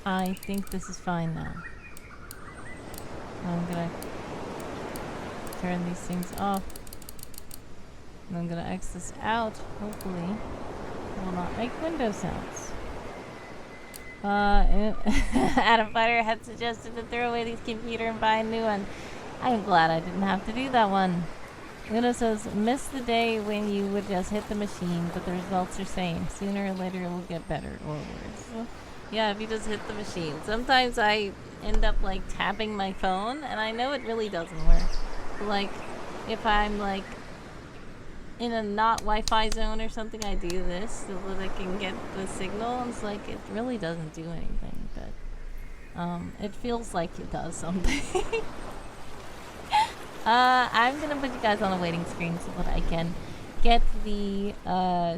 I think this is fine now. I'm gonna turn these things off. And I'm gonna X this out. Hopefully it will not make window sounds. Adam Fighter had suggested to throw away this computer and buy a new one. I'm glad I didn't have to do that one. Luna says, miss the day when you would just hit the machine, but the results are same. Sooner or later it will get better or worse. Yeah, if you just hit the machine. Sometimes I end up like tapping my phone, and I know it really doesn't work. Like, if I'm like in a not Wi-Fi zone or something, I do this so that I can get the signal. It's like it really doesn't do anything, but it feels like it does something. I'm gonna put you guys on a waiting screen so that I can get the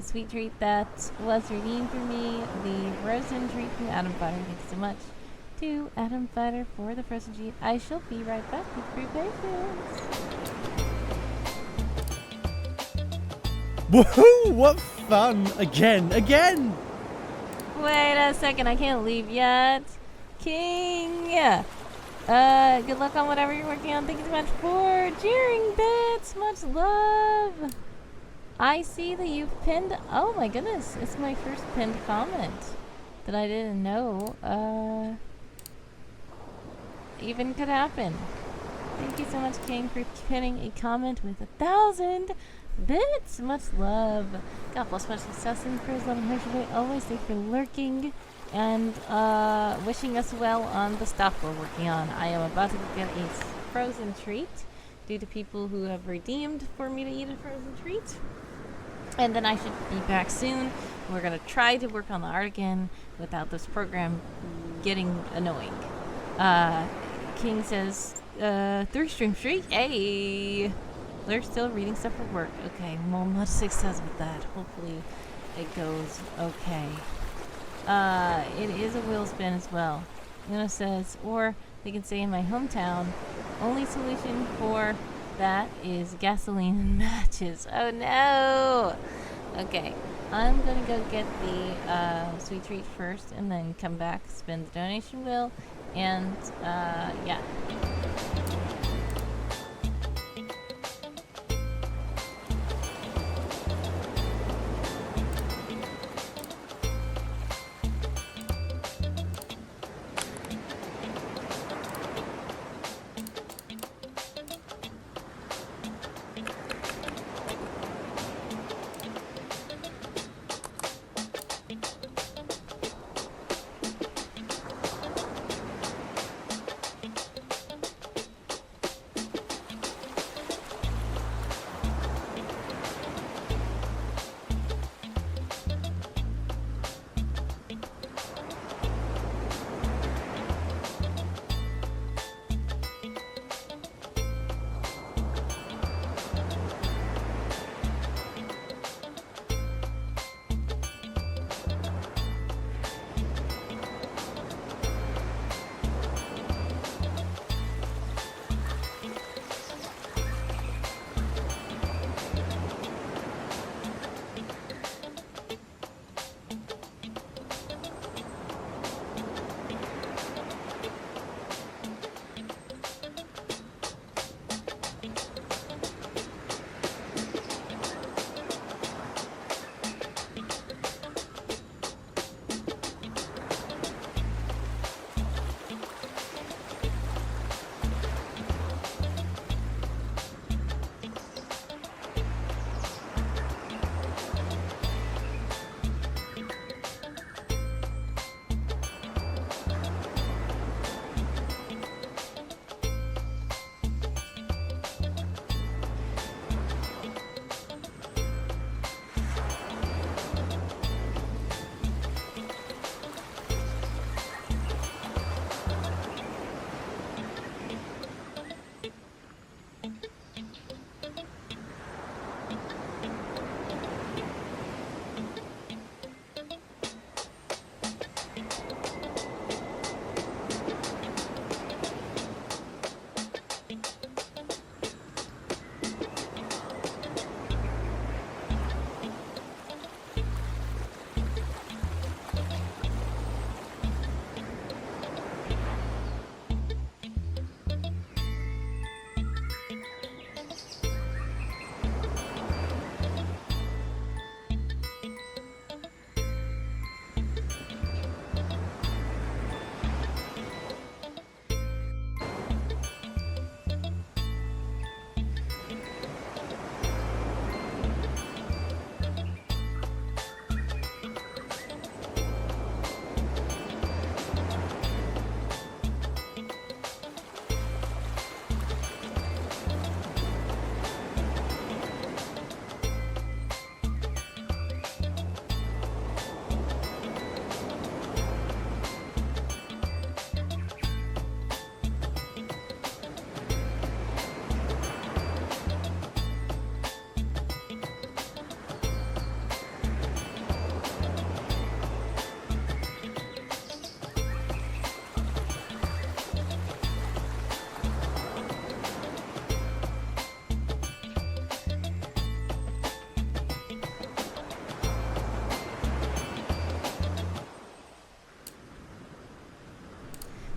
sweet treat that was redeemed for me, the frozen treat from Adam Fighter. Thank you so much to Adam Fighter for the frozen treat. I shall be right back with free patience. Woohoo! What fun! Again! Wait a second, I can't leave yet. King! Good luck on whatever you're working on. Thank you so much for cheering bits. Much love. I see that you've pinned. Oh my goodness, it's my first pinned comment that I didn't know even could happen. Thank you so much, King, for pinning a comment with 1,000 bits. Much love. God bless, much success in Chris. Love and Hershey. Always thank you for lurking and wishing us well on the stuff we're working on. I am about to get a frozen treat due to people who have redeemed for me to eat a frozen treat. And then I should be back soon. We're going to try to work on the art again without this program getting annoying. King says, 3-stream streak. Hey! They're still reading stuff for work. Okay, well, much success with that. Hopefully it goes okay. It is a wheel spin as well. Luna says, or they can say in my hometown, only solution for that is gasoline and matches. Oh no! Okay, I'm gonna go get the sweet treat first and then come back, spin the donation wheel, and yeah.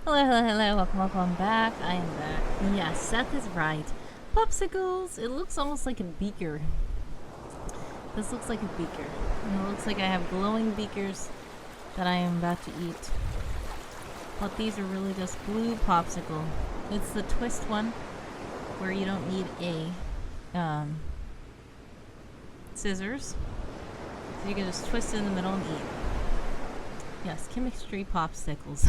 Hello, hello, hello, welcome back. I am back. Yes, Seth is right. Popsicles! It looks almost like a beaker. This looks like a beaker. And it looks like I have glowing beakers that I am about to eat. But these are really just blue popsicle. It's the twist one, where you don't need a scissors. So you can just twist it in the middle and eat. Yes, chemistry popsicles.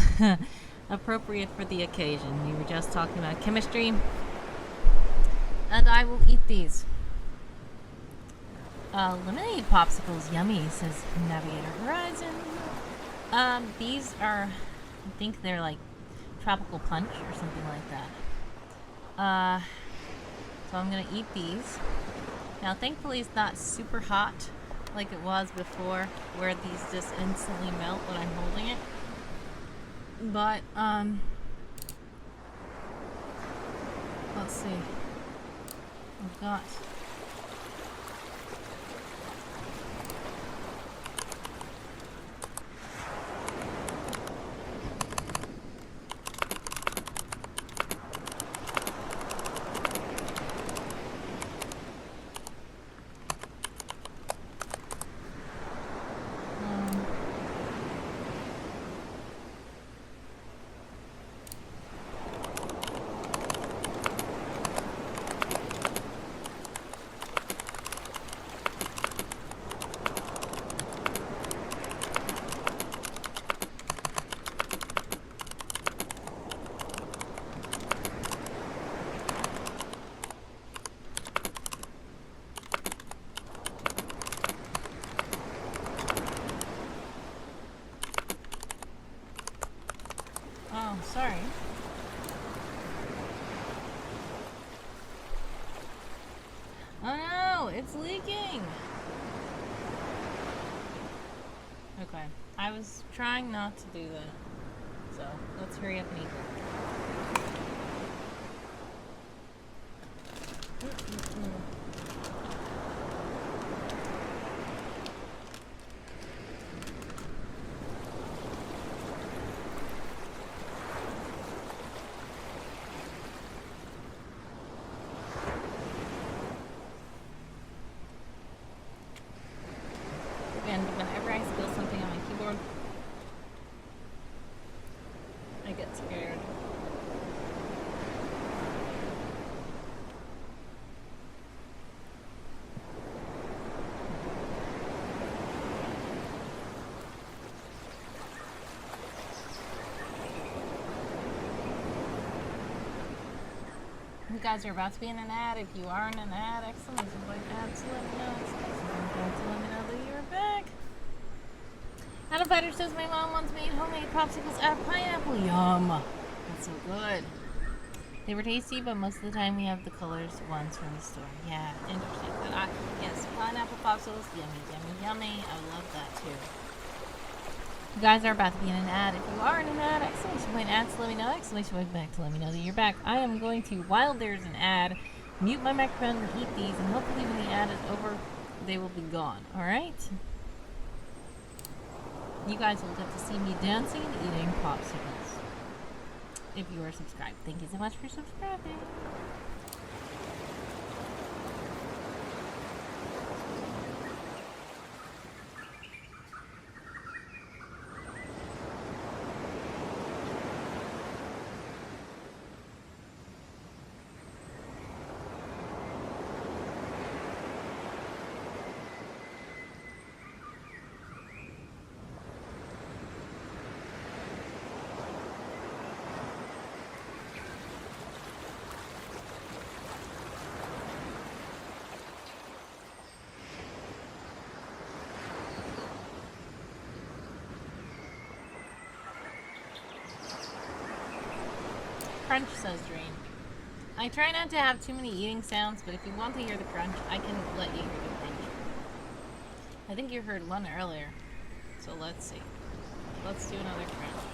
Appropriate for the occasion. We were just talking about chemistry. And I will eat these. Lemonade popsicles, yummy, says Navigator Horizon. These are, I think they're like tropical punch or something like that. So I'm gonna eat these. Now, thankfully, it's not super hot like it was before, where these just instantly melt when I'm holding it. But, let's see. I've got It's leaking! Okay. I was trying not to do that. So, let's hurry up and eat it. And whenever I spill something on my keyboard, I get scared. You guys are about to be in an ad. If you are in an ad, excellent. Like ads, let me know. To let me know that you're back. Adam Fighter says my mom wants me homemade popsicles out of pineapple. Yum. That's so good. They were tasty, but most of the time we have the colors ones from the store. Yeah, interesting. But yes, pineapple popsicles, yummy, yummy, yummy. I love that too. You guys are about to be in an ad. If you are in an ad, exclamation point ad to let me know, exclamation point back to let me know that you're back. I am going to, while there's an ad, mute my microphone and eat these, and hopefully when the ad is over, they will be gone. Alright? You guys will get to see me dancing and eating popsicles. If you are subscribed. Thank you so much for subscribing. Crunch, says Dream. I try not to have too many eating sounds, but if you want to hear the crunch, I can let you hear the crunch. I think you heard one earlier. So let's see. Let's do another crunch.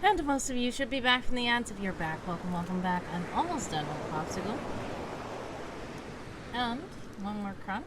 And most of you should be back from the ads. If you're back, welcome, welcome back. I'm almost done with popsicle. And one more crunch.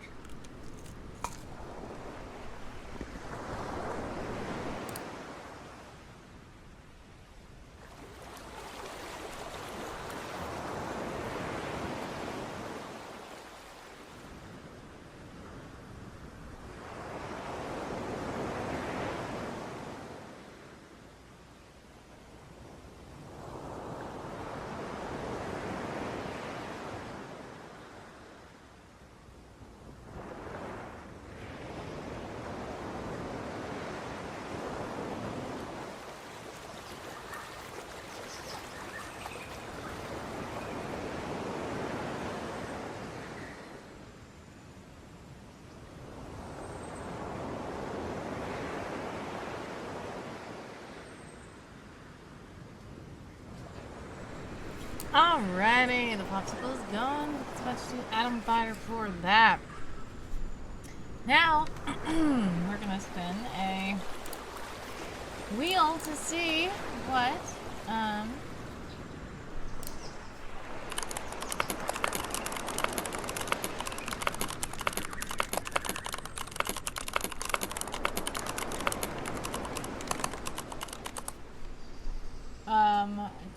Alrighty, the popsicle is gone. It's much to Atom Fighter for that. Now, we're gonna spin a wheel to see what,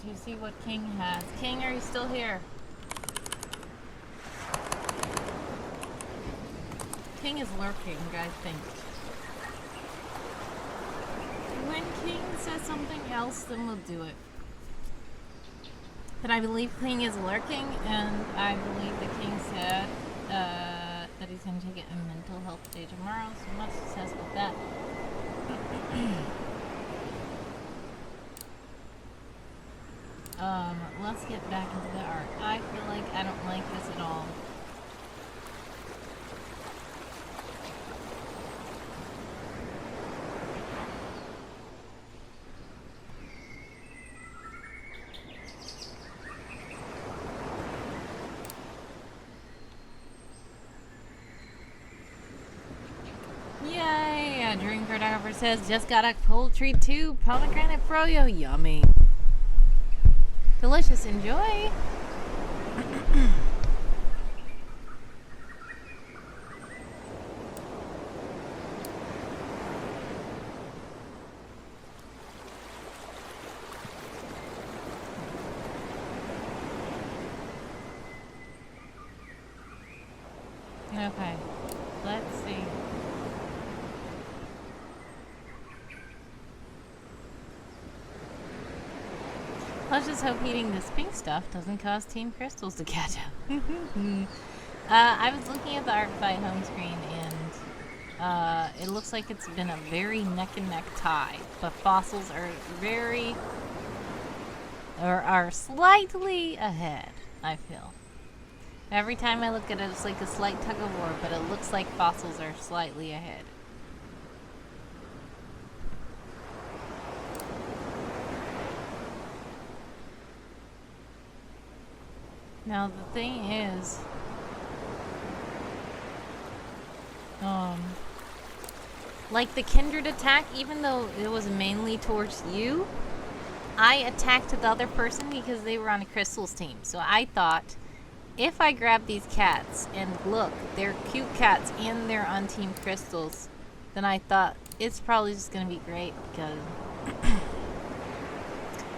to see what King has. King, are you still here? King is lurking, I think. When King says something else, then we'll do it. But I believe King is lurking, and I believe that King said that he's going to take it in mental health day tomorrow, so much success with that. Let's get back into the art. I feel like I don't like this at all. Yay! A dream photographer says, just got a poultry too. Pomegranate froyo. Yummy. Delicious. Enjoy. Okay. Let's see. Let's just hope eating this pink stuff doesn't cause Team Crystals to catch up. I was looking at the ArtFight home screen, and it looks like it's been a very neck-and-neck tie. But fossils are slightly ahead, I feel. Every time I look at it, it's like a slight tug-of-war, but it looks like fossils are slightly ahead. Now the thing is, like the kindred attack, even though it was mainly towards you, I attacked the other person because they were on a crystals team. So I thought, if I grab these cats and look, they're cute cats and they're on team crystals, then I thought it's probably just gonna be great because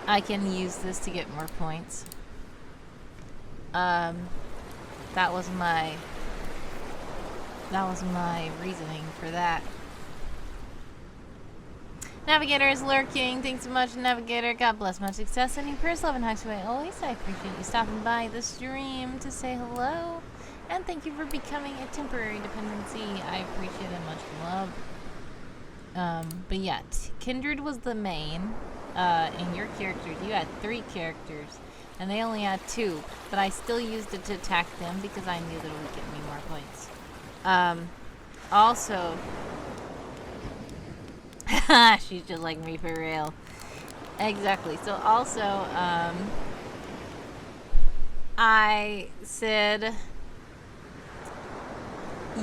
I can use this to get more points. That was my reasoning for that. Navigator is lurking. Thanks so much, Navigator. God bless. Much success. Sending prayers, love, and hugs away. Always, I appreciate you stopping by the stream to say hello. And thank you for becoming a temporary dependency. I appreciate it. Much love. But yeah, Kindred was the main. In your characters, you had 3 characters. And they only had 2, but I still used it to attack them because I knew that it would get me more points. Also, she's just like me for real. Exactly. So also, I said,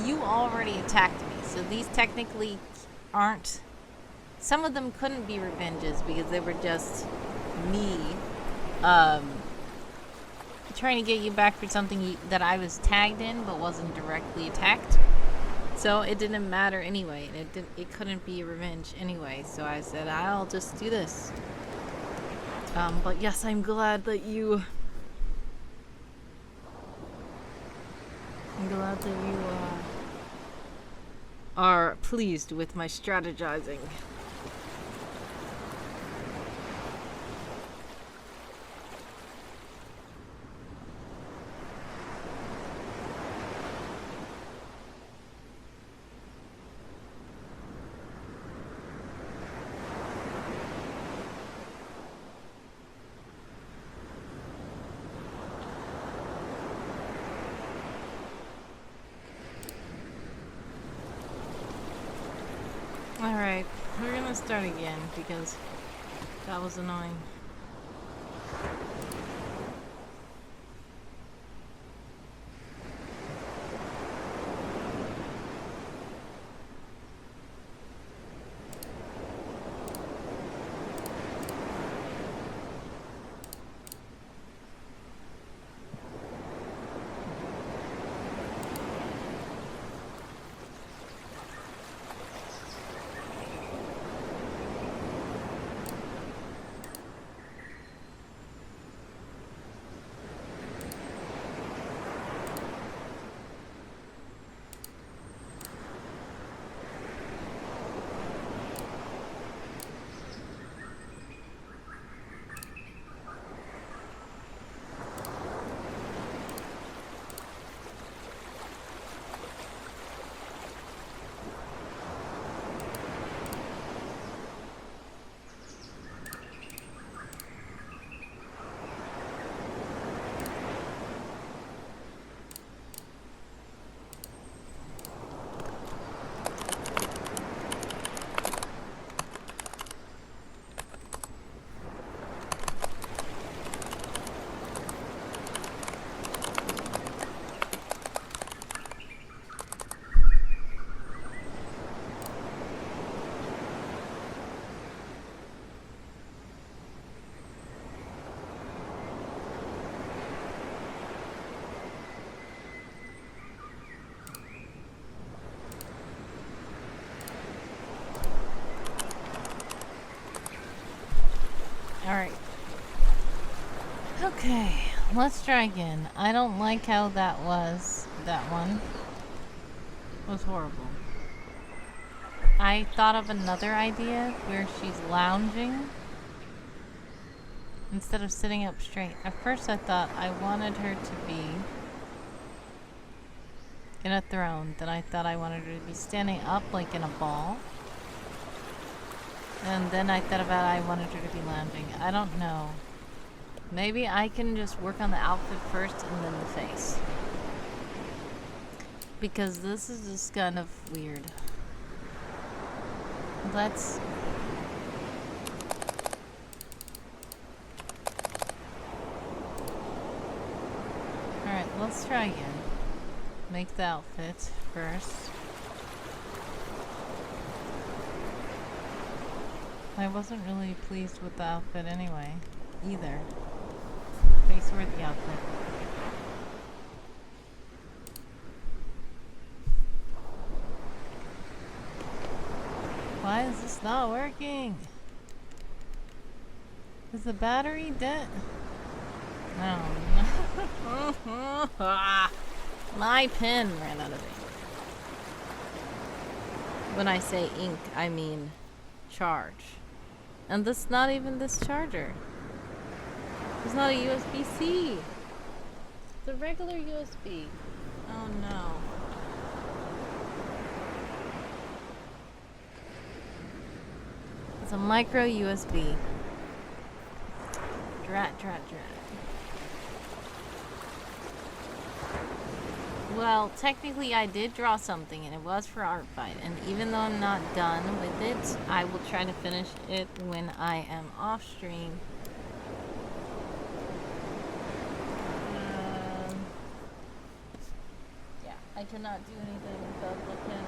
you already attacked me, so these technically aren't, some of them couldn't be revenges because they were just me, trying to get you back for something that I was tagged in but wasn't directly attacked. So it didn't matter anyway. It couldn't be revenge anyway. So I said, I'll just do this. But yes, I'm glad that you are pleased with my strategizing. Alright, we're gonna start again because that was annoying. Okay, let's try again. I don't like how that was. That one was horrible. I thought of another idea where she's lounging instead of sitting up straight. At first I thought I wanted her to be in a throne. Then I thought I wanted her to be standing up like in a ball. And then I thought about I wanted her to be lounging. I don't know. Maybe I can just work on the outfit first and then the face. Because this is just kind of weird. Let's... Alright, let's try again. Make the outfit first. I wasn't really pleased with the outfit anyway, either. Face or the outfit. Why is this not working? Is the battery dead? No. My pen ran out of ink. When I say ink, I mean charge. And this is not even this charger. It's not a USB-C. It's a regular USB. Oh no. It's a micro USB. Drat. Well, technically I did draw something and it was for ArtFight, and even though I'm not done with it, I will try to finish it when I am off stream. Yeah, I cannot do anything without the pen,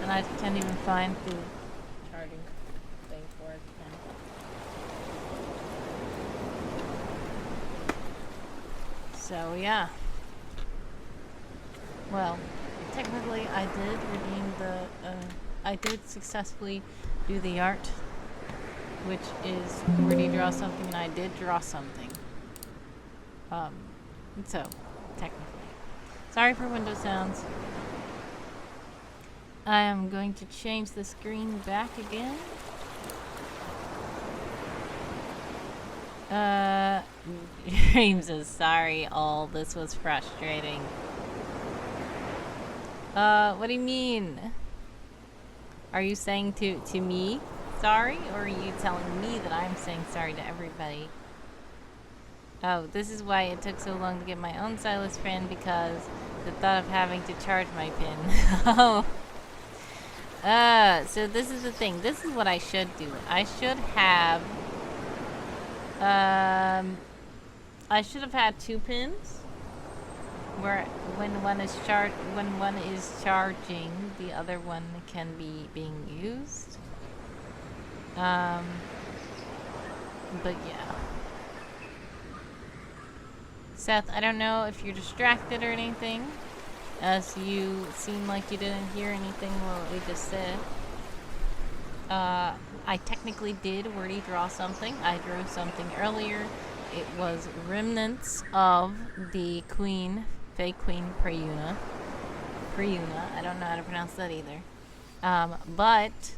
and I can't even find the charging thing for it. So yeah. Well, technically I did redeem the, I did successfully do the art, which is where do you draw something, and I did draw something. So, technically. Sorry for window sounds. I am going to change the screen back again. James is sorry, all this was frustrating. What do you mean? Are you saying to me sorry, or are you telling me that I'm saying sorry to everybody? Oh, this is why it took so long to get my own stylus fan, because the thought of having to charge my pin. Oh. So this is the thing. This is what I should do. I should have, I should have had 2 pins. Where when one is charging, the other one can be being used. But yeah. Seth, I don't know if you're distracted or anything, as you seem like you didn't hear anything what we just said. I technically did already draw something. I drew something earlier. It was remnants of the queen, fake queen Prayuna. I don't know how to pronounce that either. But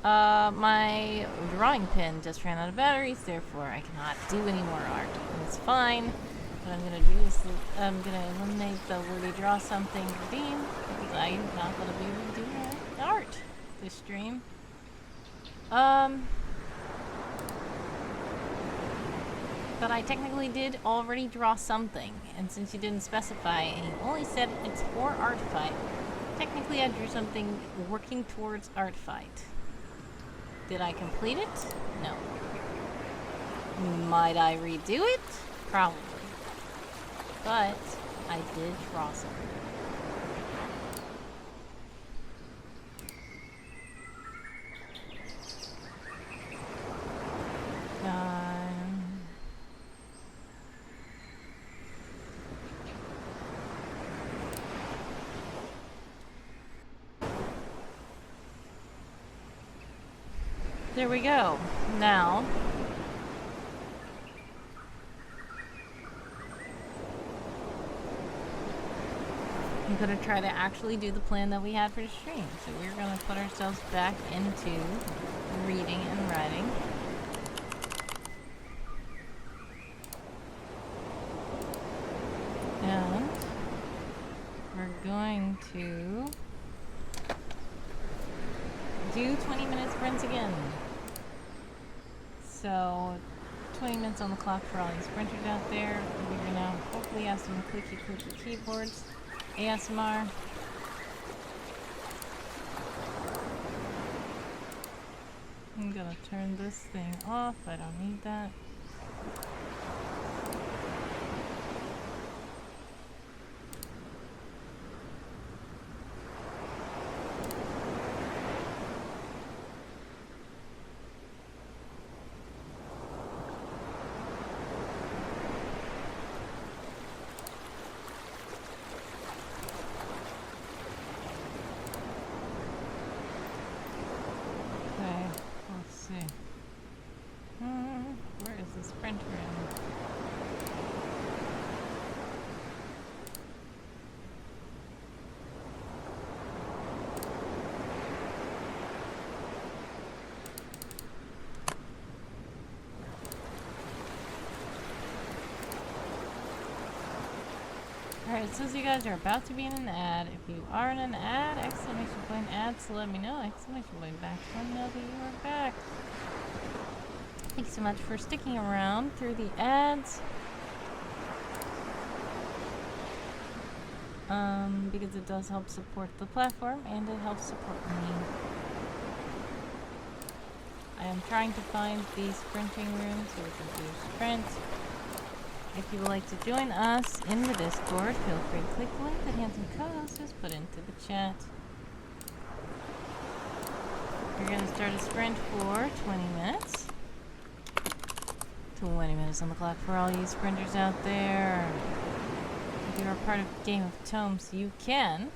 my drawing pen just ran out of batteries, therefore I cannot do any more art. And it's fine. What I'm gonna do is I'm gonna eliminate the wordy draw something redeem, because I'm not gonna be able to do art this stream. But I technically did already draw something, and since you didn't specify and you only said it's for ArtFight, technically I drew something working towards ArtFight. Did I complete it? No. Might I redo it? Probably. But I did draw something. There we go. Now, I'm gonna try to actually do the plan that we had for the stream. So we're gonna put ourselves back into reading and writing. And we're going to do 20-minute sprints again. So 20 minutes on the clock for all you sprinters out there. We're gonna hopefully have some clicky keyboards. ASMR. I'm gonna turn this thing off. I don't need that. Where is the sprinter in? Alright, it says you guys are about to be in an ad. If you are in an ad, exclamation point ads to let me know. Exclamation point back to let me know that you are back. Thanks so much for sticking around through the ads. Because it does help support the platform and it helps support me. I am trying to find the sprinting room so we can do sprint. If you would like to join us in the Discord, feel free to click the link that Handsome Co-host has put into the chat. We're going to start a sprint for 20 minutes. 20 minutes on the clock for all you sprinters out there. If you are part of Game of Tomes, you can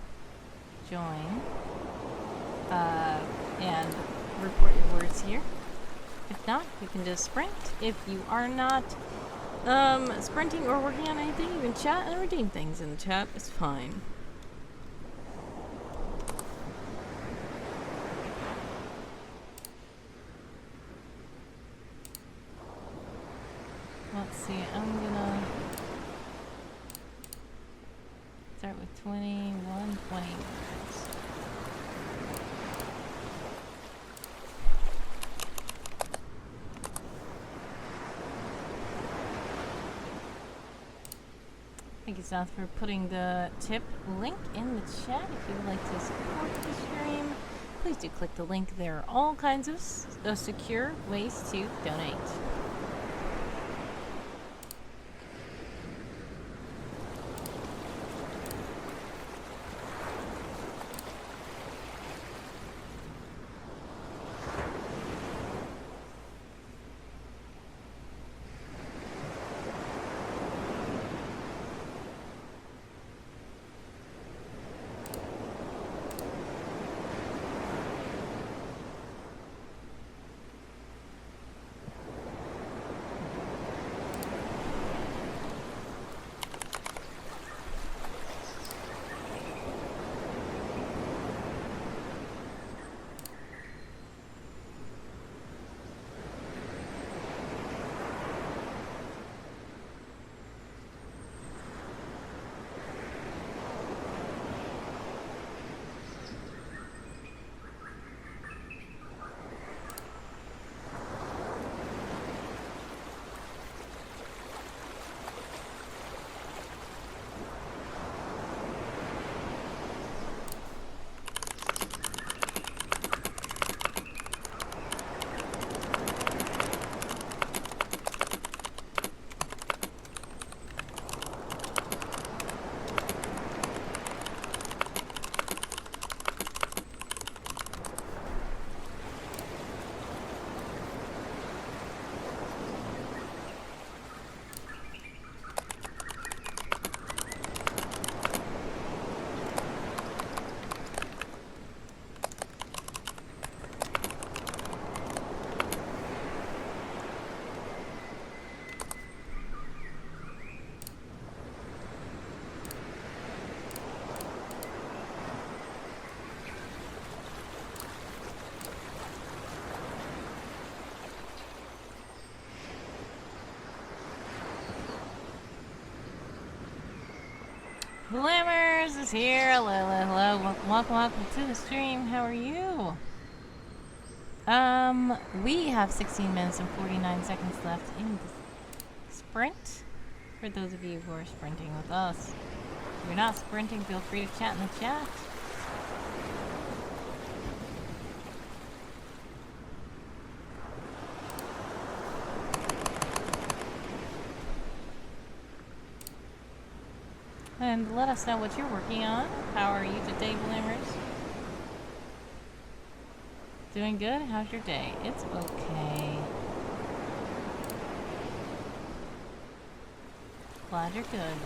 join and report your words here. If not, you can just sprint. If you are not sprinting or working on anything, you can chat and redeem things in the chat. It's fine. Let's see, I'm gonna start with 20 minutes. Thank you, South, for putting the tip link in the chat. If you would like to support the stream, please do click the link. There are all kinds of secure ways to donate. Glimmers is here. Hello. Welcome to the stream. How are you? We have 16 minutes and 49 seconds left in the sprint. For those of you who are sprinting with us. If you're not sprinting, feel free to chat in the chat. And let us know what you're working on. How are you today, Blimmers? Doing good? How's your day? It's okay. Glad you're good.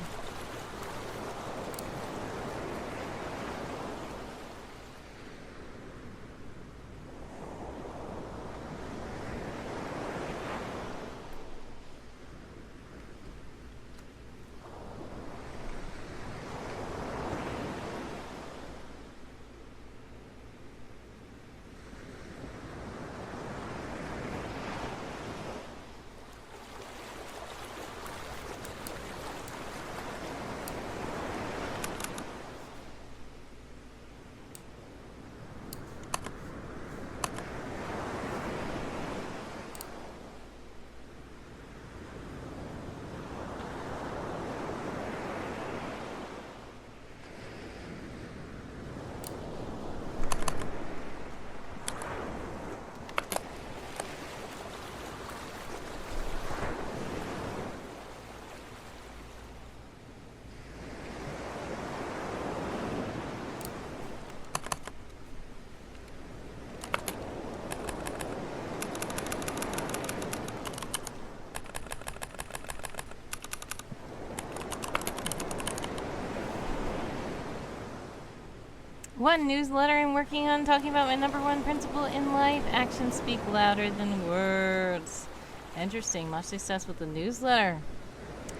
One newsletter I'm working on talking about my number one principle in life. Actions speak louder than words. Interesting. Much success with the newsletter.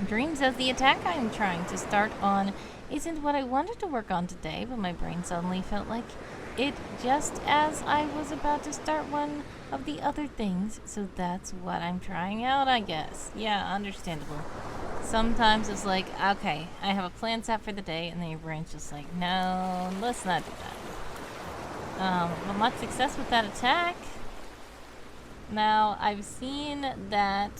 Dream says the attack I'm trying to start on isn't what I wanted to work on today, but my brain suddenly felt like it just as I was about to start one of the other things. So that's what I'm trying out, I guess. Yeah, understandable. Sometimes it's like, okay, I have a plan set for the day, and then your brain's just like, no, let's not do that. But much success with that attack. Now, I've seen that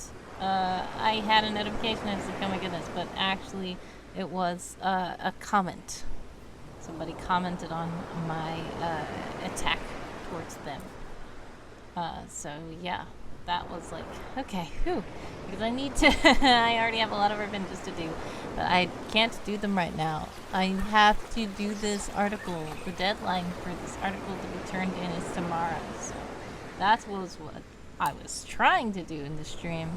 I had a notification, and it's like, oh my goodness, but actually it was a comment. Somebody commented on my attack towards them. So, yeah. That was like, okay, whew, because I need to, I already have a lot of revenges to do, but I can't do them right now. I have to do this article. The deadline for this article to be turned in is tomorrow, so that was what I was trying to do in the stream.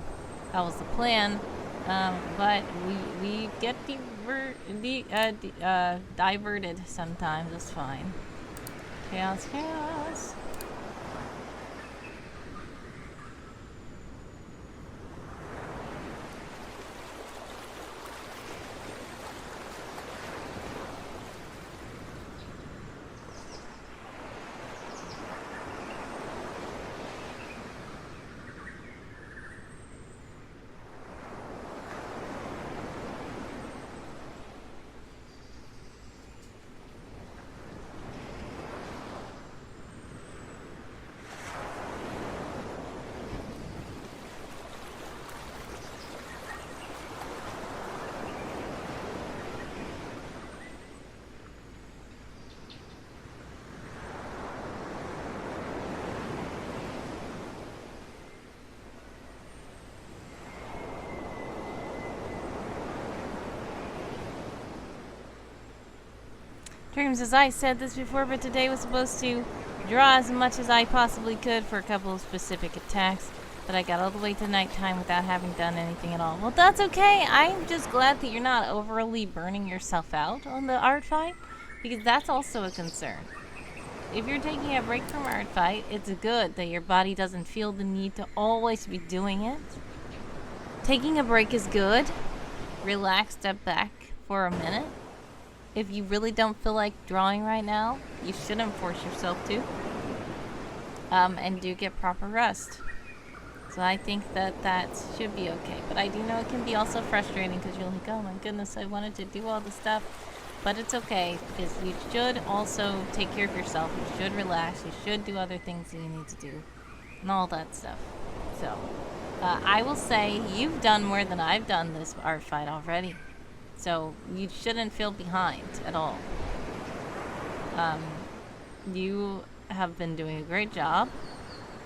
That was the plan, but we get diverted sometimes. It's fine. Chaos. Dreams, as I said this before, but today was supposed to draw as much as I possibly could for a couple of specific attacks, but I got all the way to nighttime without having done anything at all. Well, that's okay. I'm just glad that you're not overly burning yourself out on the ArtFight, because that's also a concern. If you're taking a break from ArtFight, it's good that your body doesn't feel the need to always be doing it. Taking a break is good. Relax, step back for a minute. If you really don't feel like drawing right now, you shouldn't force yourself to. And do get proper rest. So I think that that should be okay. But I do know it can be also frustrating because you're like, oh my goodness, I wanted to do all the stuff. But it's okay because you should also take care of yourself. You should relax. You should do other things that you need to do and all that stuff. So I will say you've done more than I've done this art fight already. So you shouldn't feel behind at all. You have been doing a great job.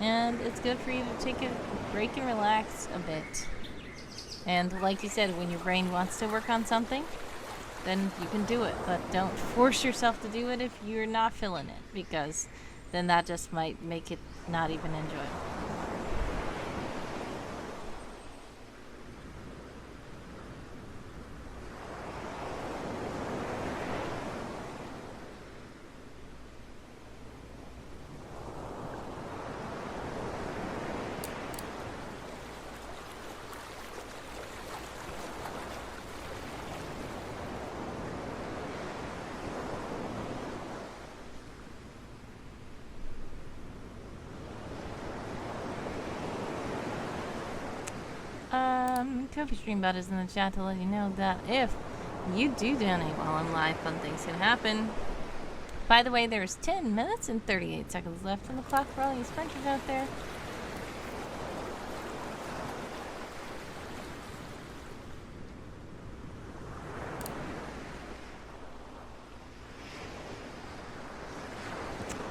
And it's good for you to take a break and relax a bit. And like you said, when your brain wants to work on something, then you can do it. But don't force yourself to do it if you're not feeling it, because then that just might make it not even enjoyable. Kofi Streambot is in the chat to let you know that if you do donate while I'm live, fun things can happen. By the way, there's 10 minutes and 38 seconds left on the clock for all you sprinters out there.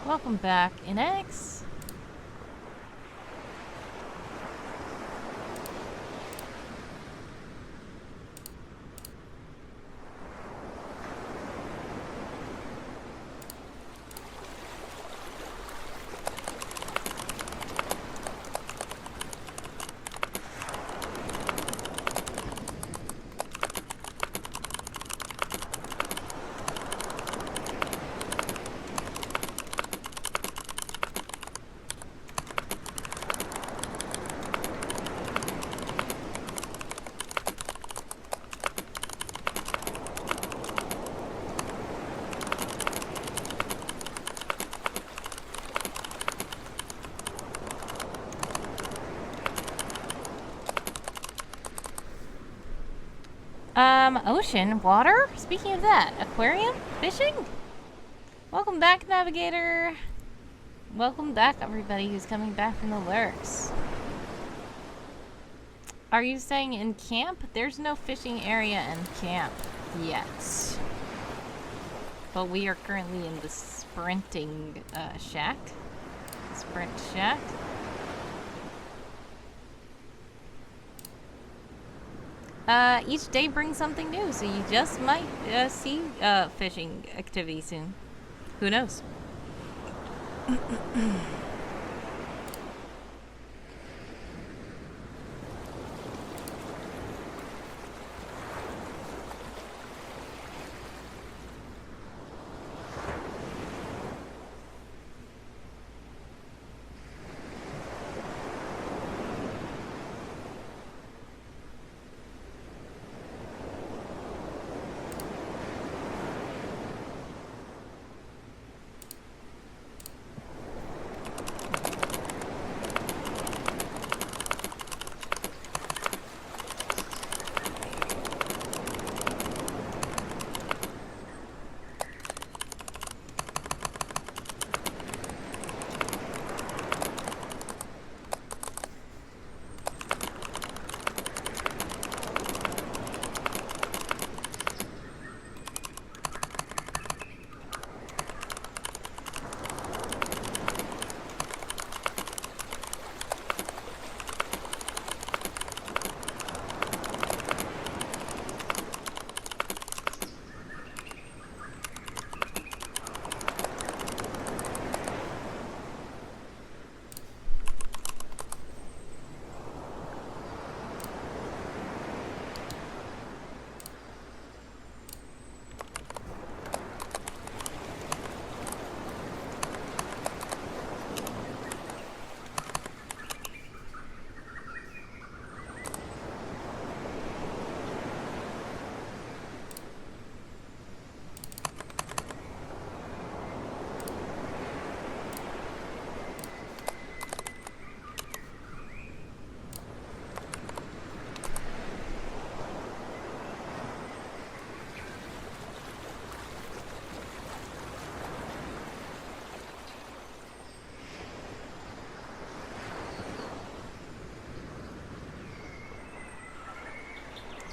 Welcome back, NX. Ocean, water? Speaking of that, aquarium? Fishing? Welcome back, Navigator. Welcome back, everybody who's coming back from the lurks. Are you saying in camp? There's no fishing area in camp yet. But we are currently in the sprinting shack. Sprint shack. Each day brings something new, so you just might see fishing activity soon. Who knows?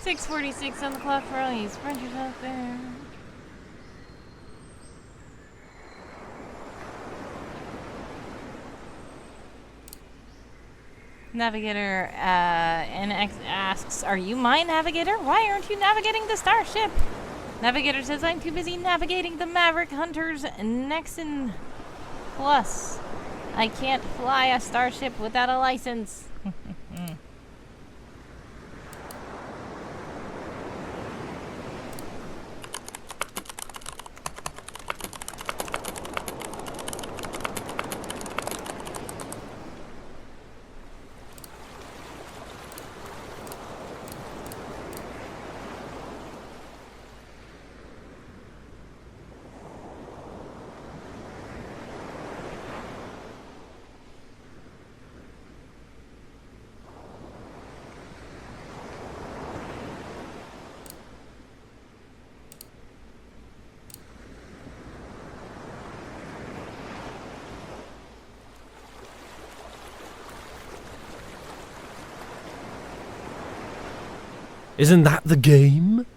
6:46 on the clock for all you sprinters out there. Navigator NX asks, "Are you my navigator? Why aren't you navigating the starship?" Navigator says, "I'm too busy navigating the Maverick Hunter's Nexon Plus. I can't fly a starship without a license." Isn't that the game?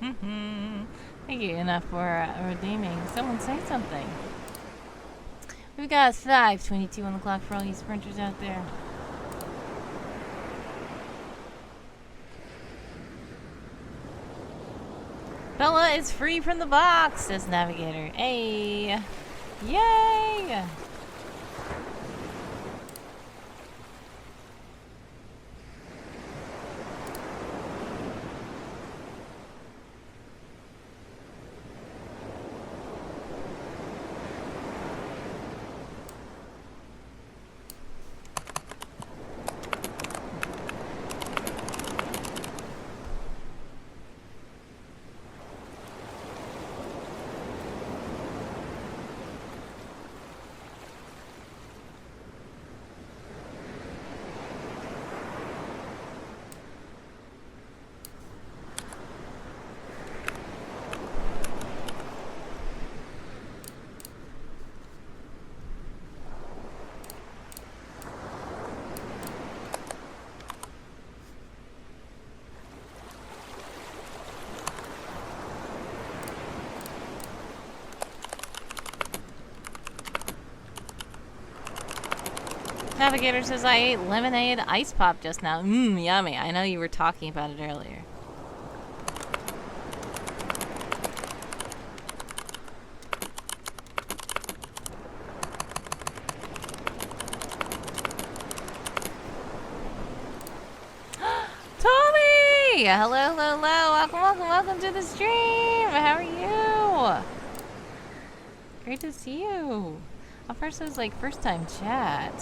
Thank you enough for redeeming. Someone say something. We've got 5:22 on the clock for all you sprinters out there. Bella is free from the box, says Navigator. Hey! Yay! Navigator says, "I ate lemonade ice pop just now. Mmm, yummy. I know you were talking about it earlier." Tommy! Hello, hello, hello. Welcome to the stream. How are you? Great to see you. At first it was like first time chat.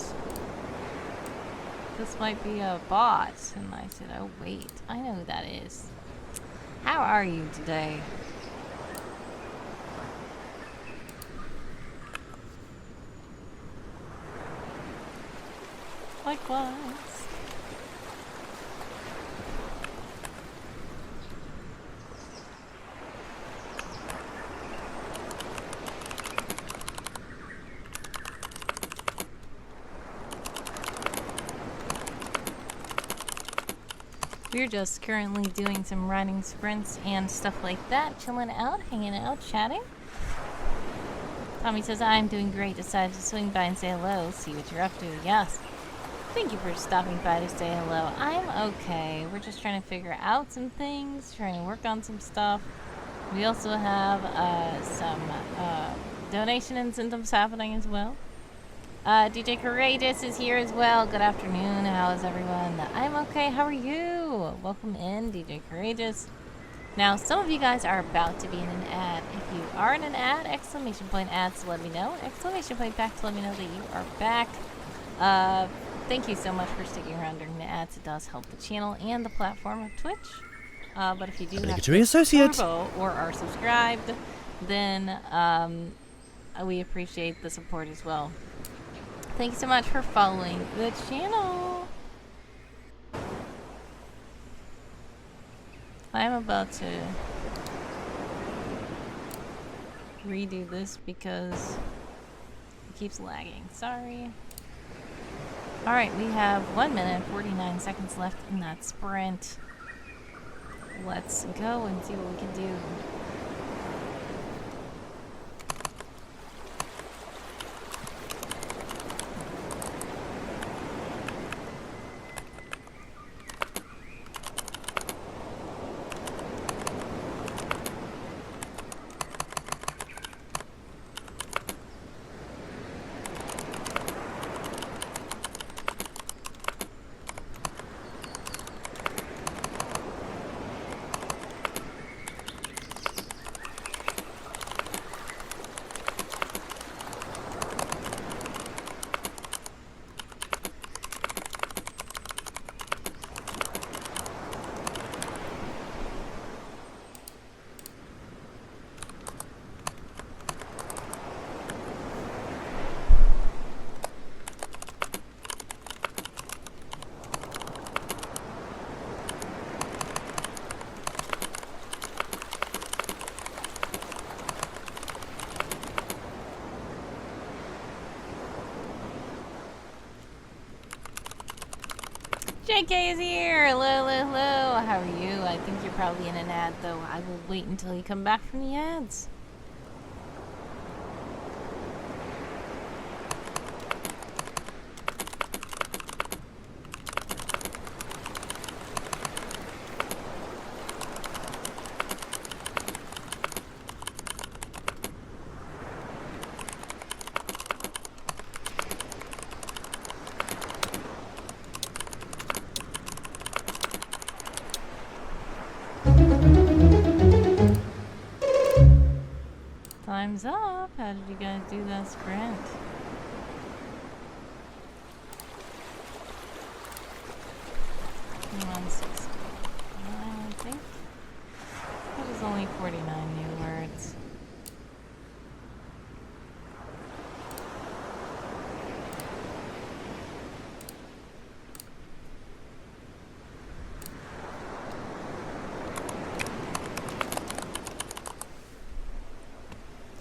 This might be a bot. And I said, oh wait, I know who that is. How are you today? Likewise. We're just currently doing some riding sprints and stuff like that, chilling out, hanging out, chatting. Tommy says, I'm doing great. Decided to swing by and say hello, see what you're up to. Yes. Thank you for stopping by to say hello. I'm okay. We're just trying to figure out some things, trying to work on some stuff. We also have some donation incentives happening as well. DJ Courageous is here as well. Good afternoon. How is everyone? I'm okay. How are you? Welcome in, DJ Courageous. Now, some of you guys are about to be in an ad. If you are in an ad, exclamation point ads to let me know. Exclamation point back to let me know that you are back. Thank you so much for sticking around during the ads. It does help the channel and the platform of Twitch. But if you do have Turbo or are subscribed, then we appreciate the support as well. Thank you so much for following the channel. I'm about to redo this because it keeps lagging. Sorry. Alright, we have 1 minute and 49 seconds left in that sprint. let's go and see what we can do. JK is here! Hello, hello, hello. How are you? I think you're probably in an ad, though. I will wait until you come back from the ads. Time's up. How did you guys do that sprint? Come on, 69, I think. That was only 49 new words.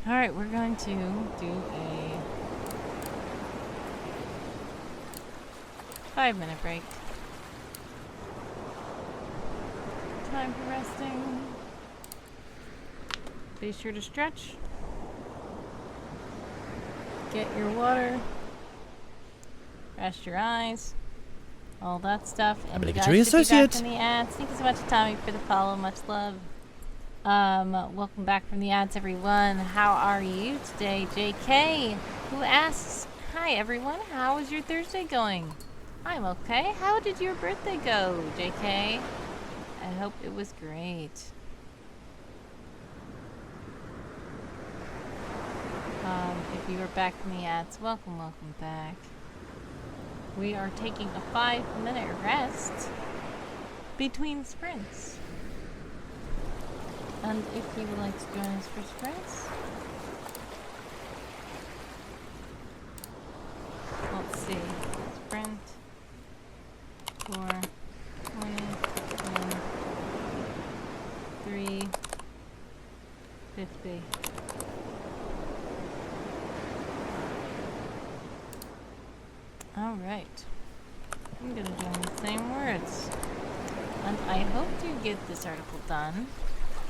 Alright, we're going to do a 5-minute break. Time for resting. Be sure to stretch. Get your water. Rest your eyes. All that stuff. And you guys should be back from the ads. Thank you so much, Tommy, for the follow. Much love. Welcome back from the ads, everyone. How are you today? JK, who asks, hi everyone, how is your Thursday going? I'm okay. How did your birthday go, JK? I hope it was great. If you are back from the ads, welcome back. We are taking a 5-minute rest between sprints. And if you would like to join us for sprints, let's see, sprint for 20, 3, 50. Alright, I'm gonna join the same words. And I hope to get this article done.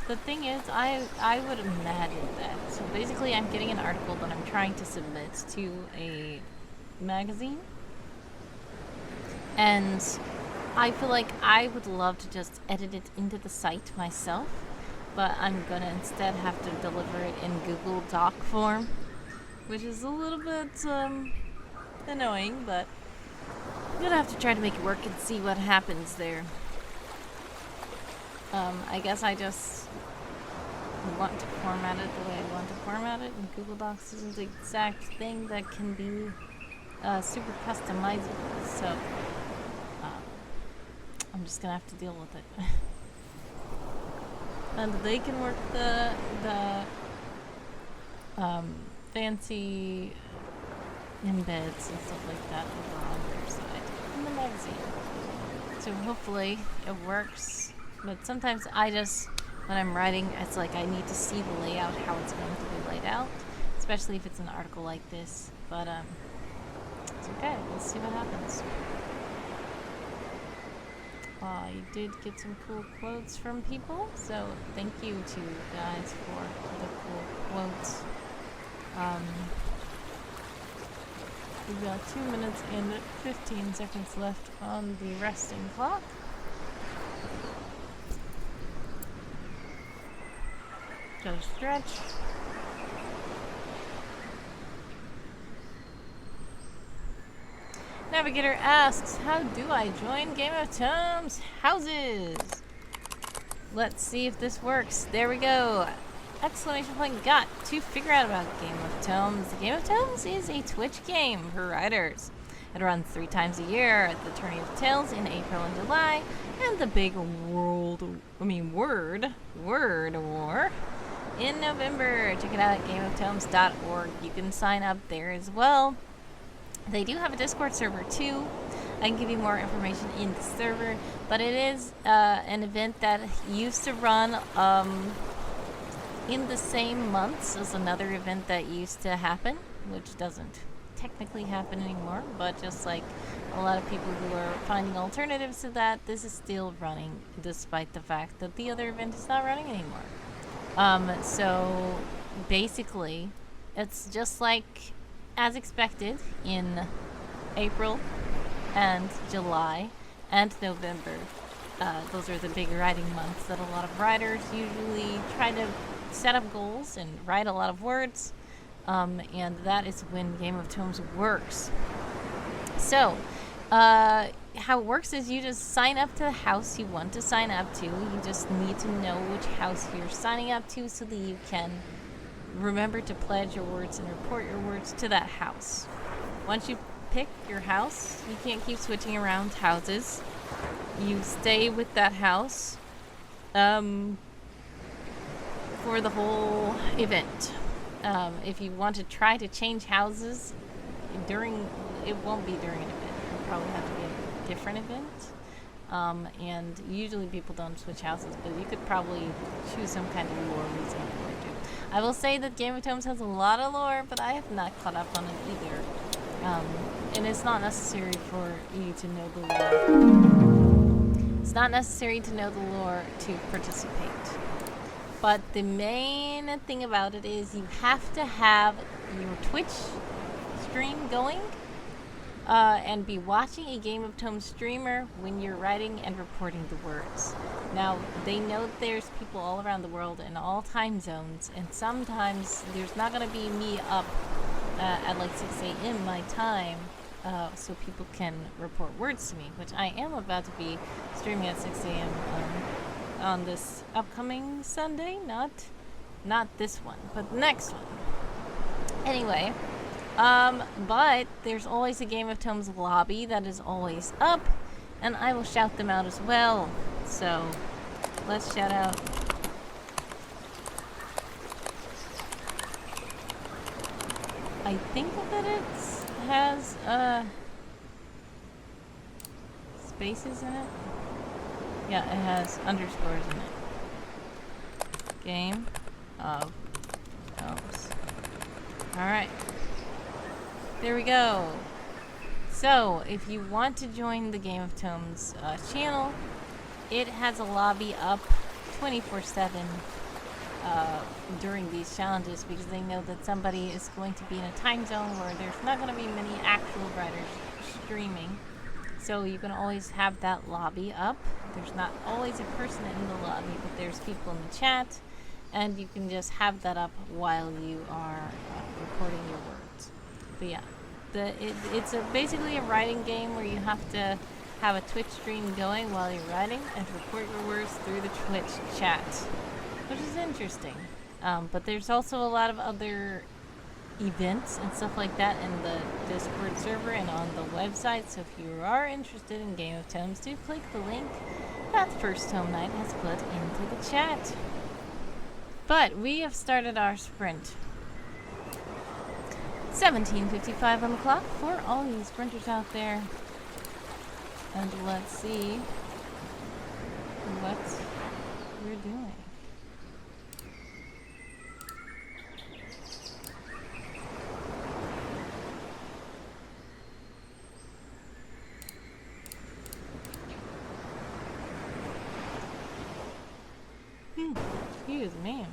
The thing is, I would imagine that. So basically, I'm getting an article that I'm trying to submit to a magazine. And I feel like I would love to just edit it into the site myself. But I'm gonna instead have to deliver it in Google Doc form. Which is a little bit, annoying, but I'm gonna have to try to make it work and see what happens there. I guess I just want to format it the way I want to format it, and Google Docs isn't the exact thing that can be super customizable, so I'm just gonna have to deal with it. And they can work the fancy embeds and stuff like that over on their side in the magazine. So hopefully it works. But sometimes when I'm writing, it's like I need to see the layout, how it's going to be laid out, especially if it's an article like this. But it's okay. Let's see what happens. I did get some cool quotes from people, so thank you to you guys for the cool quotes. We've got 2 minutes and 15 seconds left on the resting clock. Gotta stretch. Navigator asks, how do I join Game of Tomes houses? Let's see if this works. There we go. Exclamation point got to figure out about Game of Tomes. Game of Tomes is a Twitch game for writers. It runs 3 times a year at the Tourney of Tales in April and July, and the big Word War in November. Check it out at gameoftomes.org. You can sign up there as well. They do have a Discord server too. I can give you more information in the server, but it is an event that used to run in the same months as another event that used to happen, which doesn't technically happen anymore, but just like a lot of people who are finding alternatives to that, this is still running despite the fact that the other event is not running anymore. So basically, it's just like as expected in April and July and November. Those are the big writing months that a lot of writers usually try to set up goals and write a lot of words, and that is when Game of Tomes works. So how it works is you just sign up to the house you want to sign up to. You just need to know which house you're signing up to so that you can remember to pledge your words and report your words to that house. Once you pick your house, you can't keep switching around houses. You stay with that house for the whole event. If you want to try to change houses it won't be during an event. It'll probably have to be a different event. And usually people don't switch houses, but you could probably choose some kind of lore reason for it too. I will say that Game of Tomes has a lot of lore, but I have not caught up on it either. And it's not necessary for you to know the lore. It's not necessary to know the lore to participate. But the main thing about it is you have to have your Twitch stream going and be watching a Game of Tomes streamer when you're writing and reporting the words. Now, they know there's people all around the world in all time zones, and sometimes there's not going to be me up at like 6 a.m. my time, so people can report words to me, which I am about to be streaming at 6 a.m. On this upcoming Sunday. Not this one, but the next one. Anyway, but there's always a Game of Tomes lobby that is always up, and I will shout them out as well. So let's shout out. I think that it has spaces in it. Yeah, it has underscores in it. Game of Tomes. Alright. There we go. So, if you want to join the Game of Tomes channel, it has a lobby up 24/7 during these challenges, because they know that somebody is going to be in a time zone where there's not going to be many actual writers streaming. So you can always have that lobby up. There's not always a person in the lobby, but there's people in the chat, and you can just have that up while you are recording your words. But yeah, it's basically a writing game where you have to have a Twitch stream going while you're writing and report your words through the Twitch chat, which is interesting. But there's also a lot of other events and stuff like that in the Discord server and on the website, so if you are interested in Game of Tomes, do click the link that First Tome Night has put into the chat. But we have started our sprint. 17:55 on the clock for all you sprinters out there. And let's see what we're doing. Excuse me.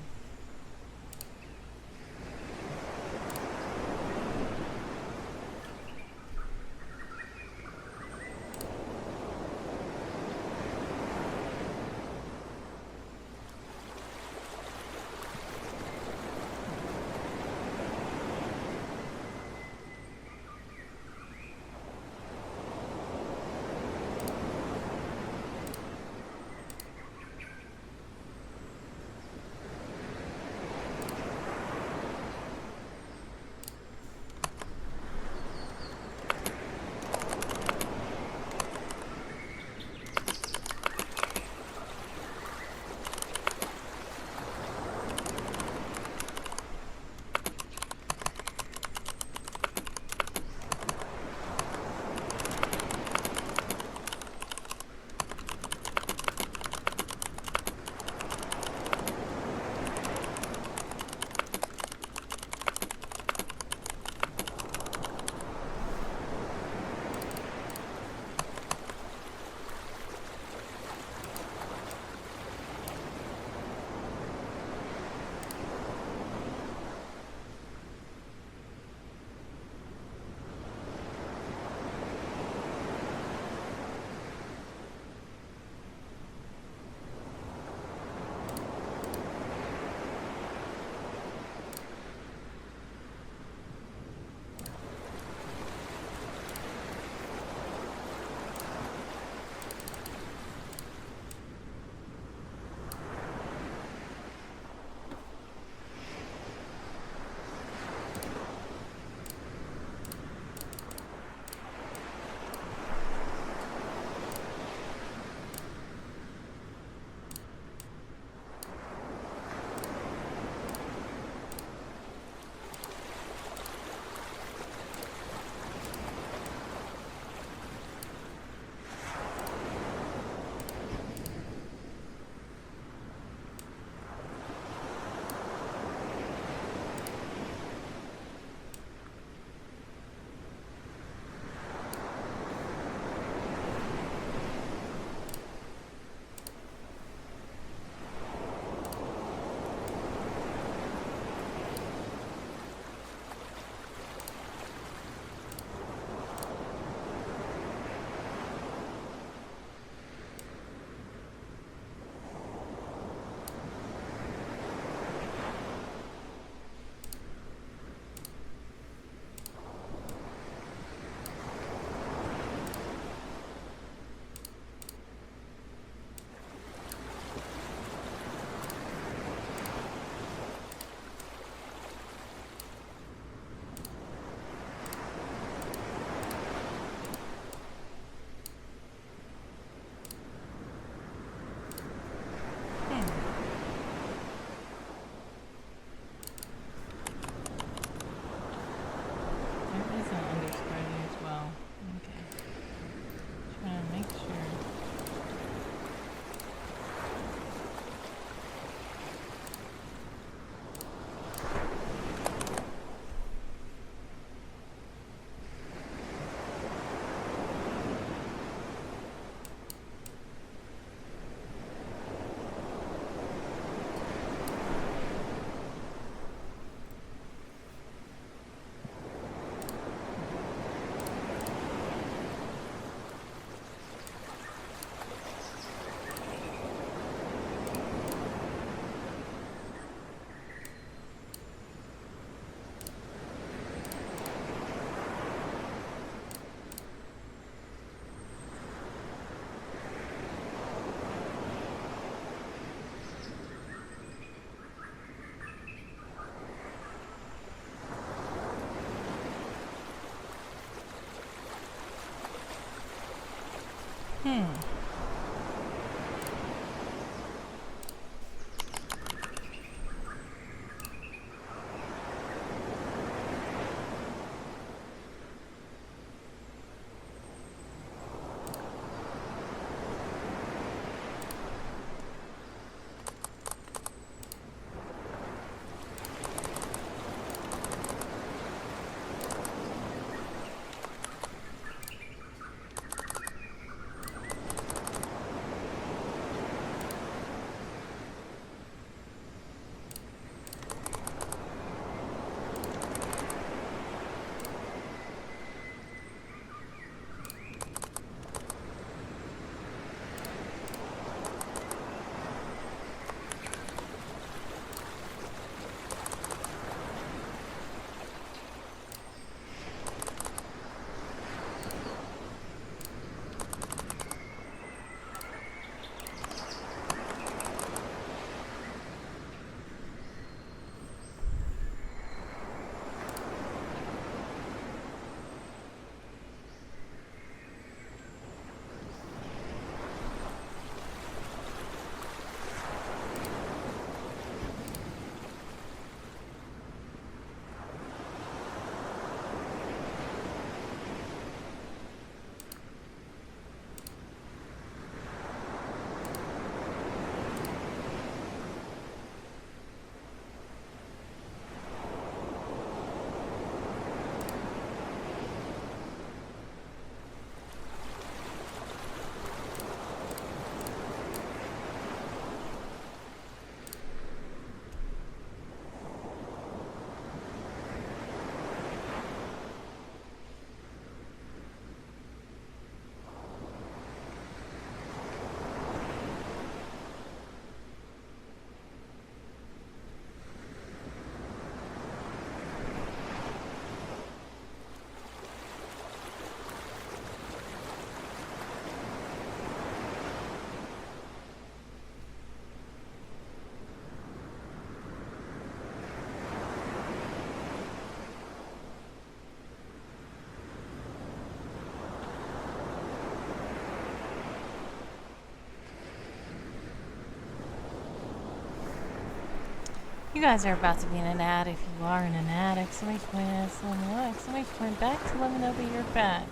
You guys are about to be in an ad if you are in an ad. Exclamation point, exclamation point back to let me know that you're back.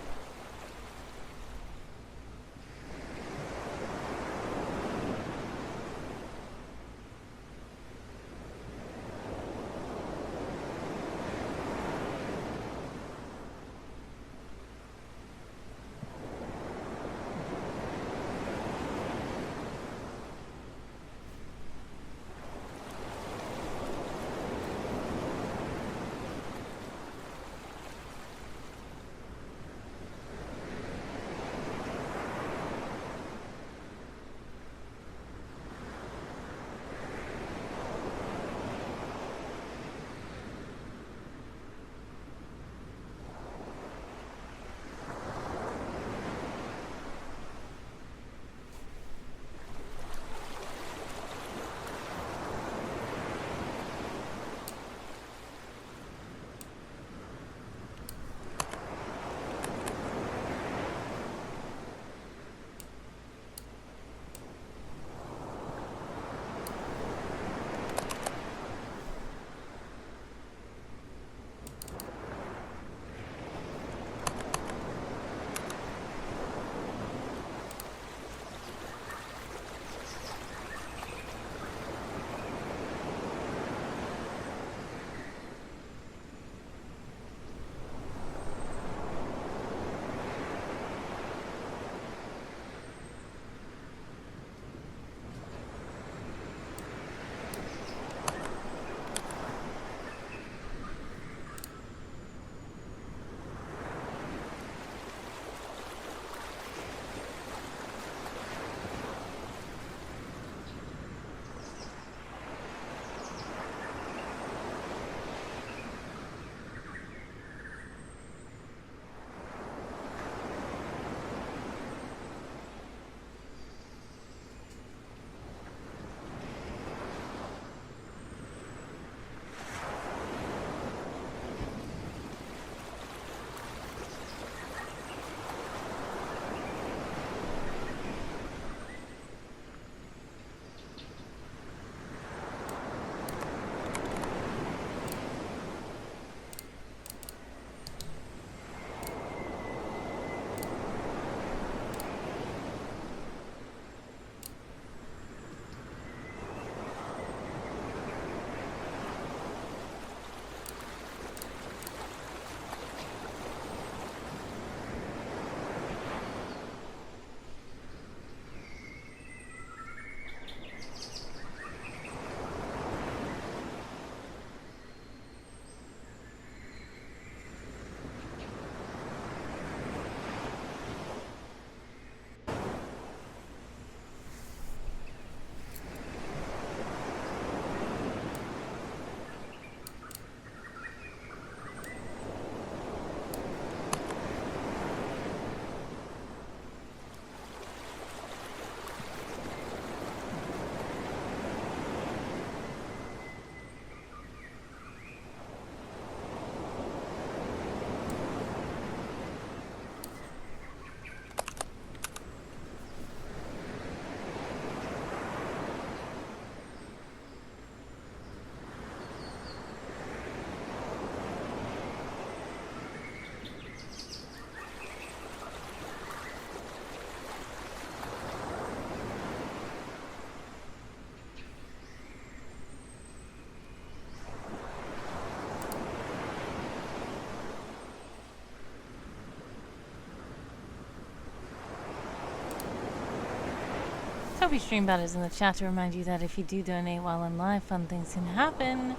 Toby Streambot is in the chat to remind you that if you do donate while in live, fun things can happen.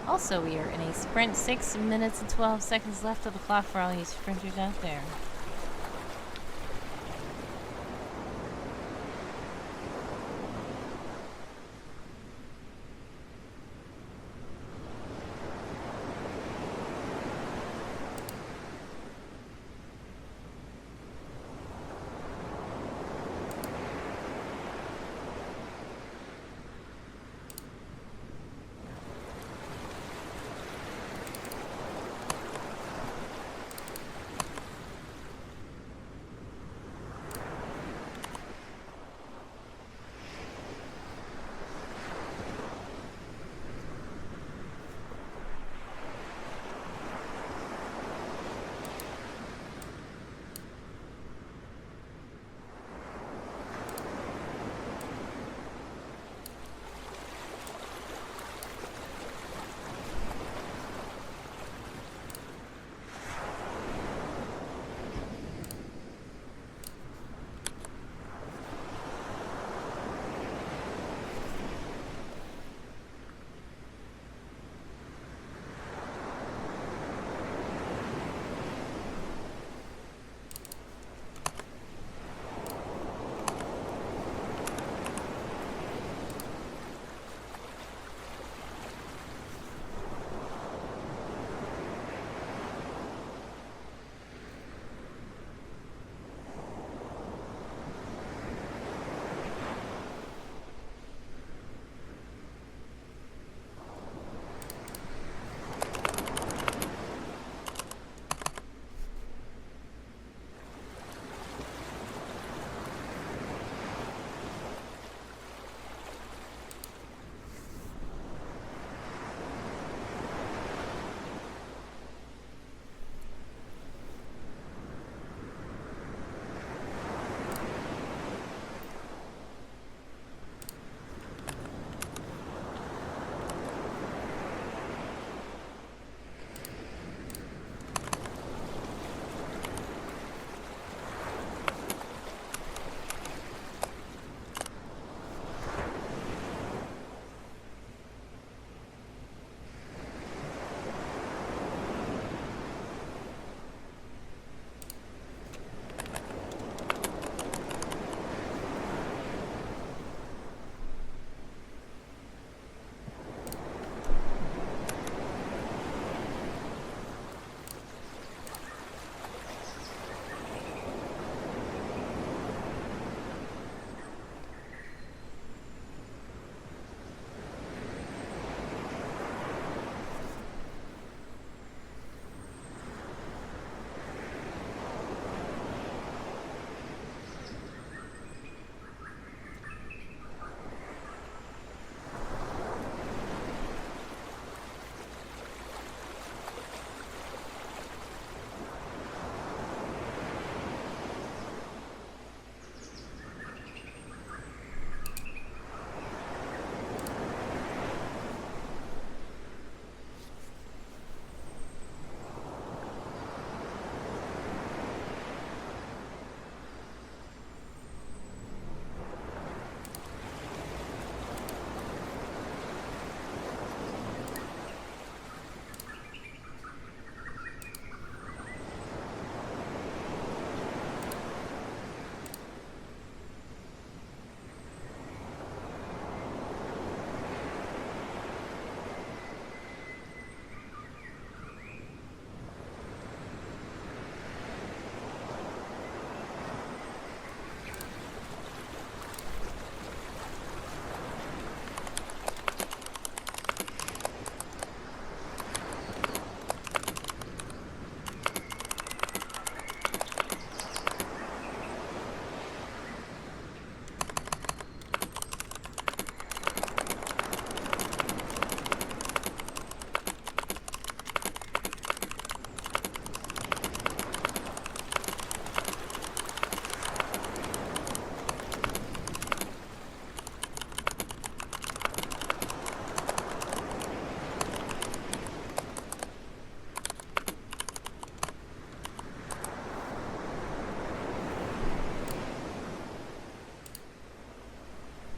Also, we are in a sprint, 6 minutes and 12 seconds left of the clock for all you sprinters out there.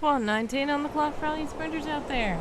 Come on, 19 on the clock for all you sprinters out there.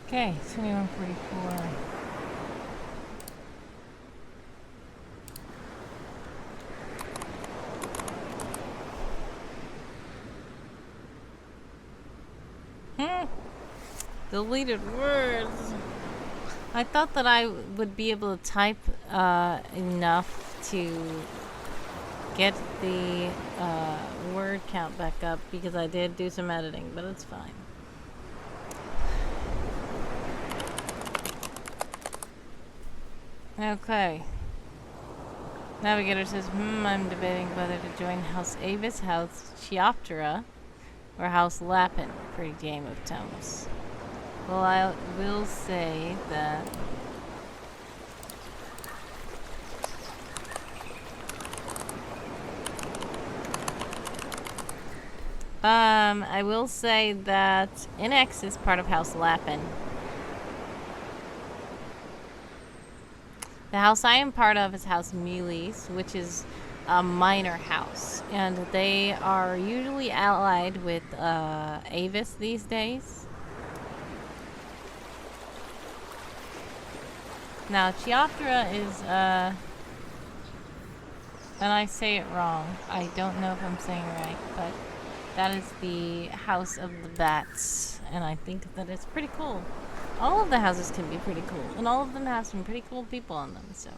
Okay, 2144. Deleted words. I thought that I would be able to type enough to get the word count back up because I did do some editing, but it's fine. Okay. Navigator says, I'm debating whether to join House Avis, House Chioptera, or House Lapin for Game of Thrones. Well, I will say that I will say that NX is part of House Lapin. The house I am part of is House Mealy's, which is a minor house, and they are usually allied with Avis these days. Now, Chioptera is, and I say it wrong. I don't know if I'm saying it right, but that is the House of the Bats, and I think that it's pretty cool. All of the houses can be pretty cool, and all of them have some pretty cool people on them, so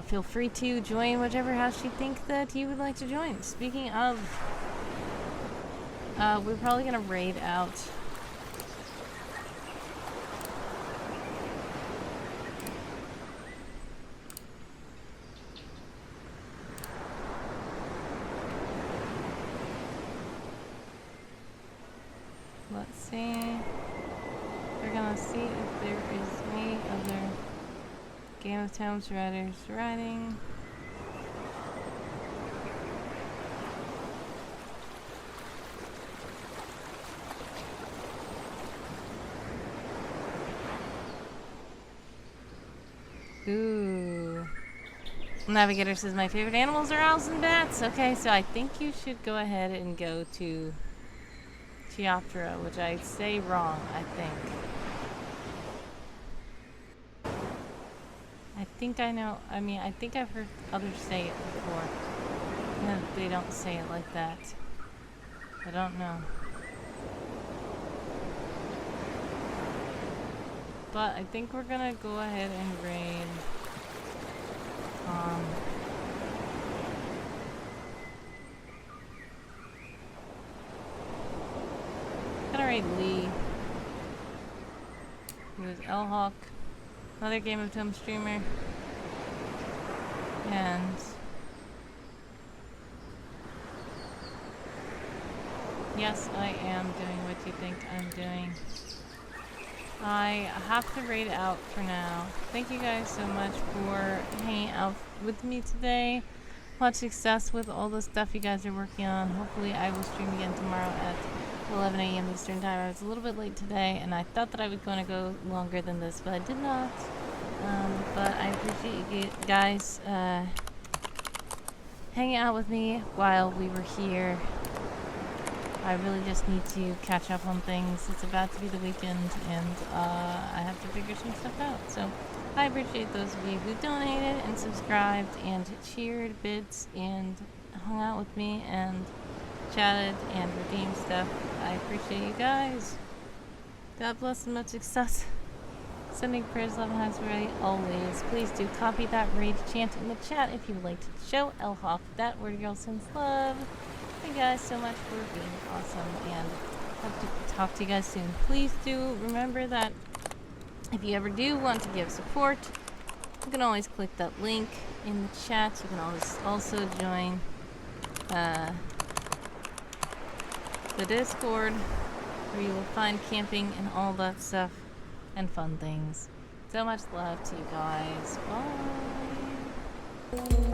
feel free to join whichever house you think that you would like to join. Speaking of, we're probably going to raid out let's see. We're gonna see if there is any other Game of Thrones writers writing. Ooh. Navigator says my favorite animals are owls and bats. Okay, so I think you should go ahead and go to Chioptera, which I say wrong, I think. I think I know, I mean, I think I've heard others say it before. And they don't say it like that. I don't know. But I think we're gonna go ahead and raid. Gonna raid Lee, who is L-Hawk, another Game of Thrones streamer, and yes, I am doing what you think I'm doing. I have to raid out for now. Thank you guys so much for hanging out with me today. much success with all the stuff you guys are working on. Hopefully I will stream again tomorrow at 11 a.m. Eastern Time. I was a little bit late today, and I thought that I was going to go longer than this, but I did not. But I appreciate you guys hanging out with me while we were here. I really just need to catch up on things. It's about to be the weekend, and I have to figure some stuff out. So I appreciate those of you who donated and subscribed and cheered bits and hung out with me and chatted and redeemed stuff. I appreciate you guys. God bless and much success. Sending prayers, love, and hugs right always. Please do copy that raid chant in the chat if you would like to show Elhoff that Word Girl sends love. Thank you guys so much for being awesome, and hope to talk to you guys soon. Please do remember that if you ever do want to give support, you can always click that link in the chat. You can always also join the Discord, where you will find camping and all that stuff and fun things. So much love to you guys. Bye.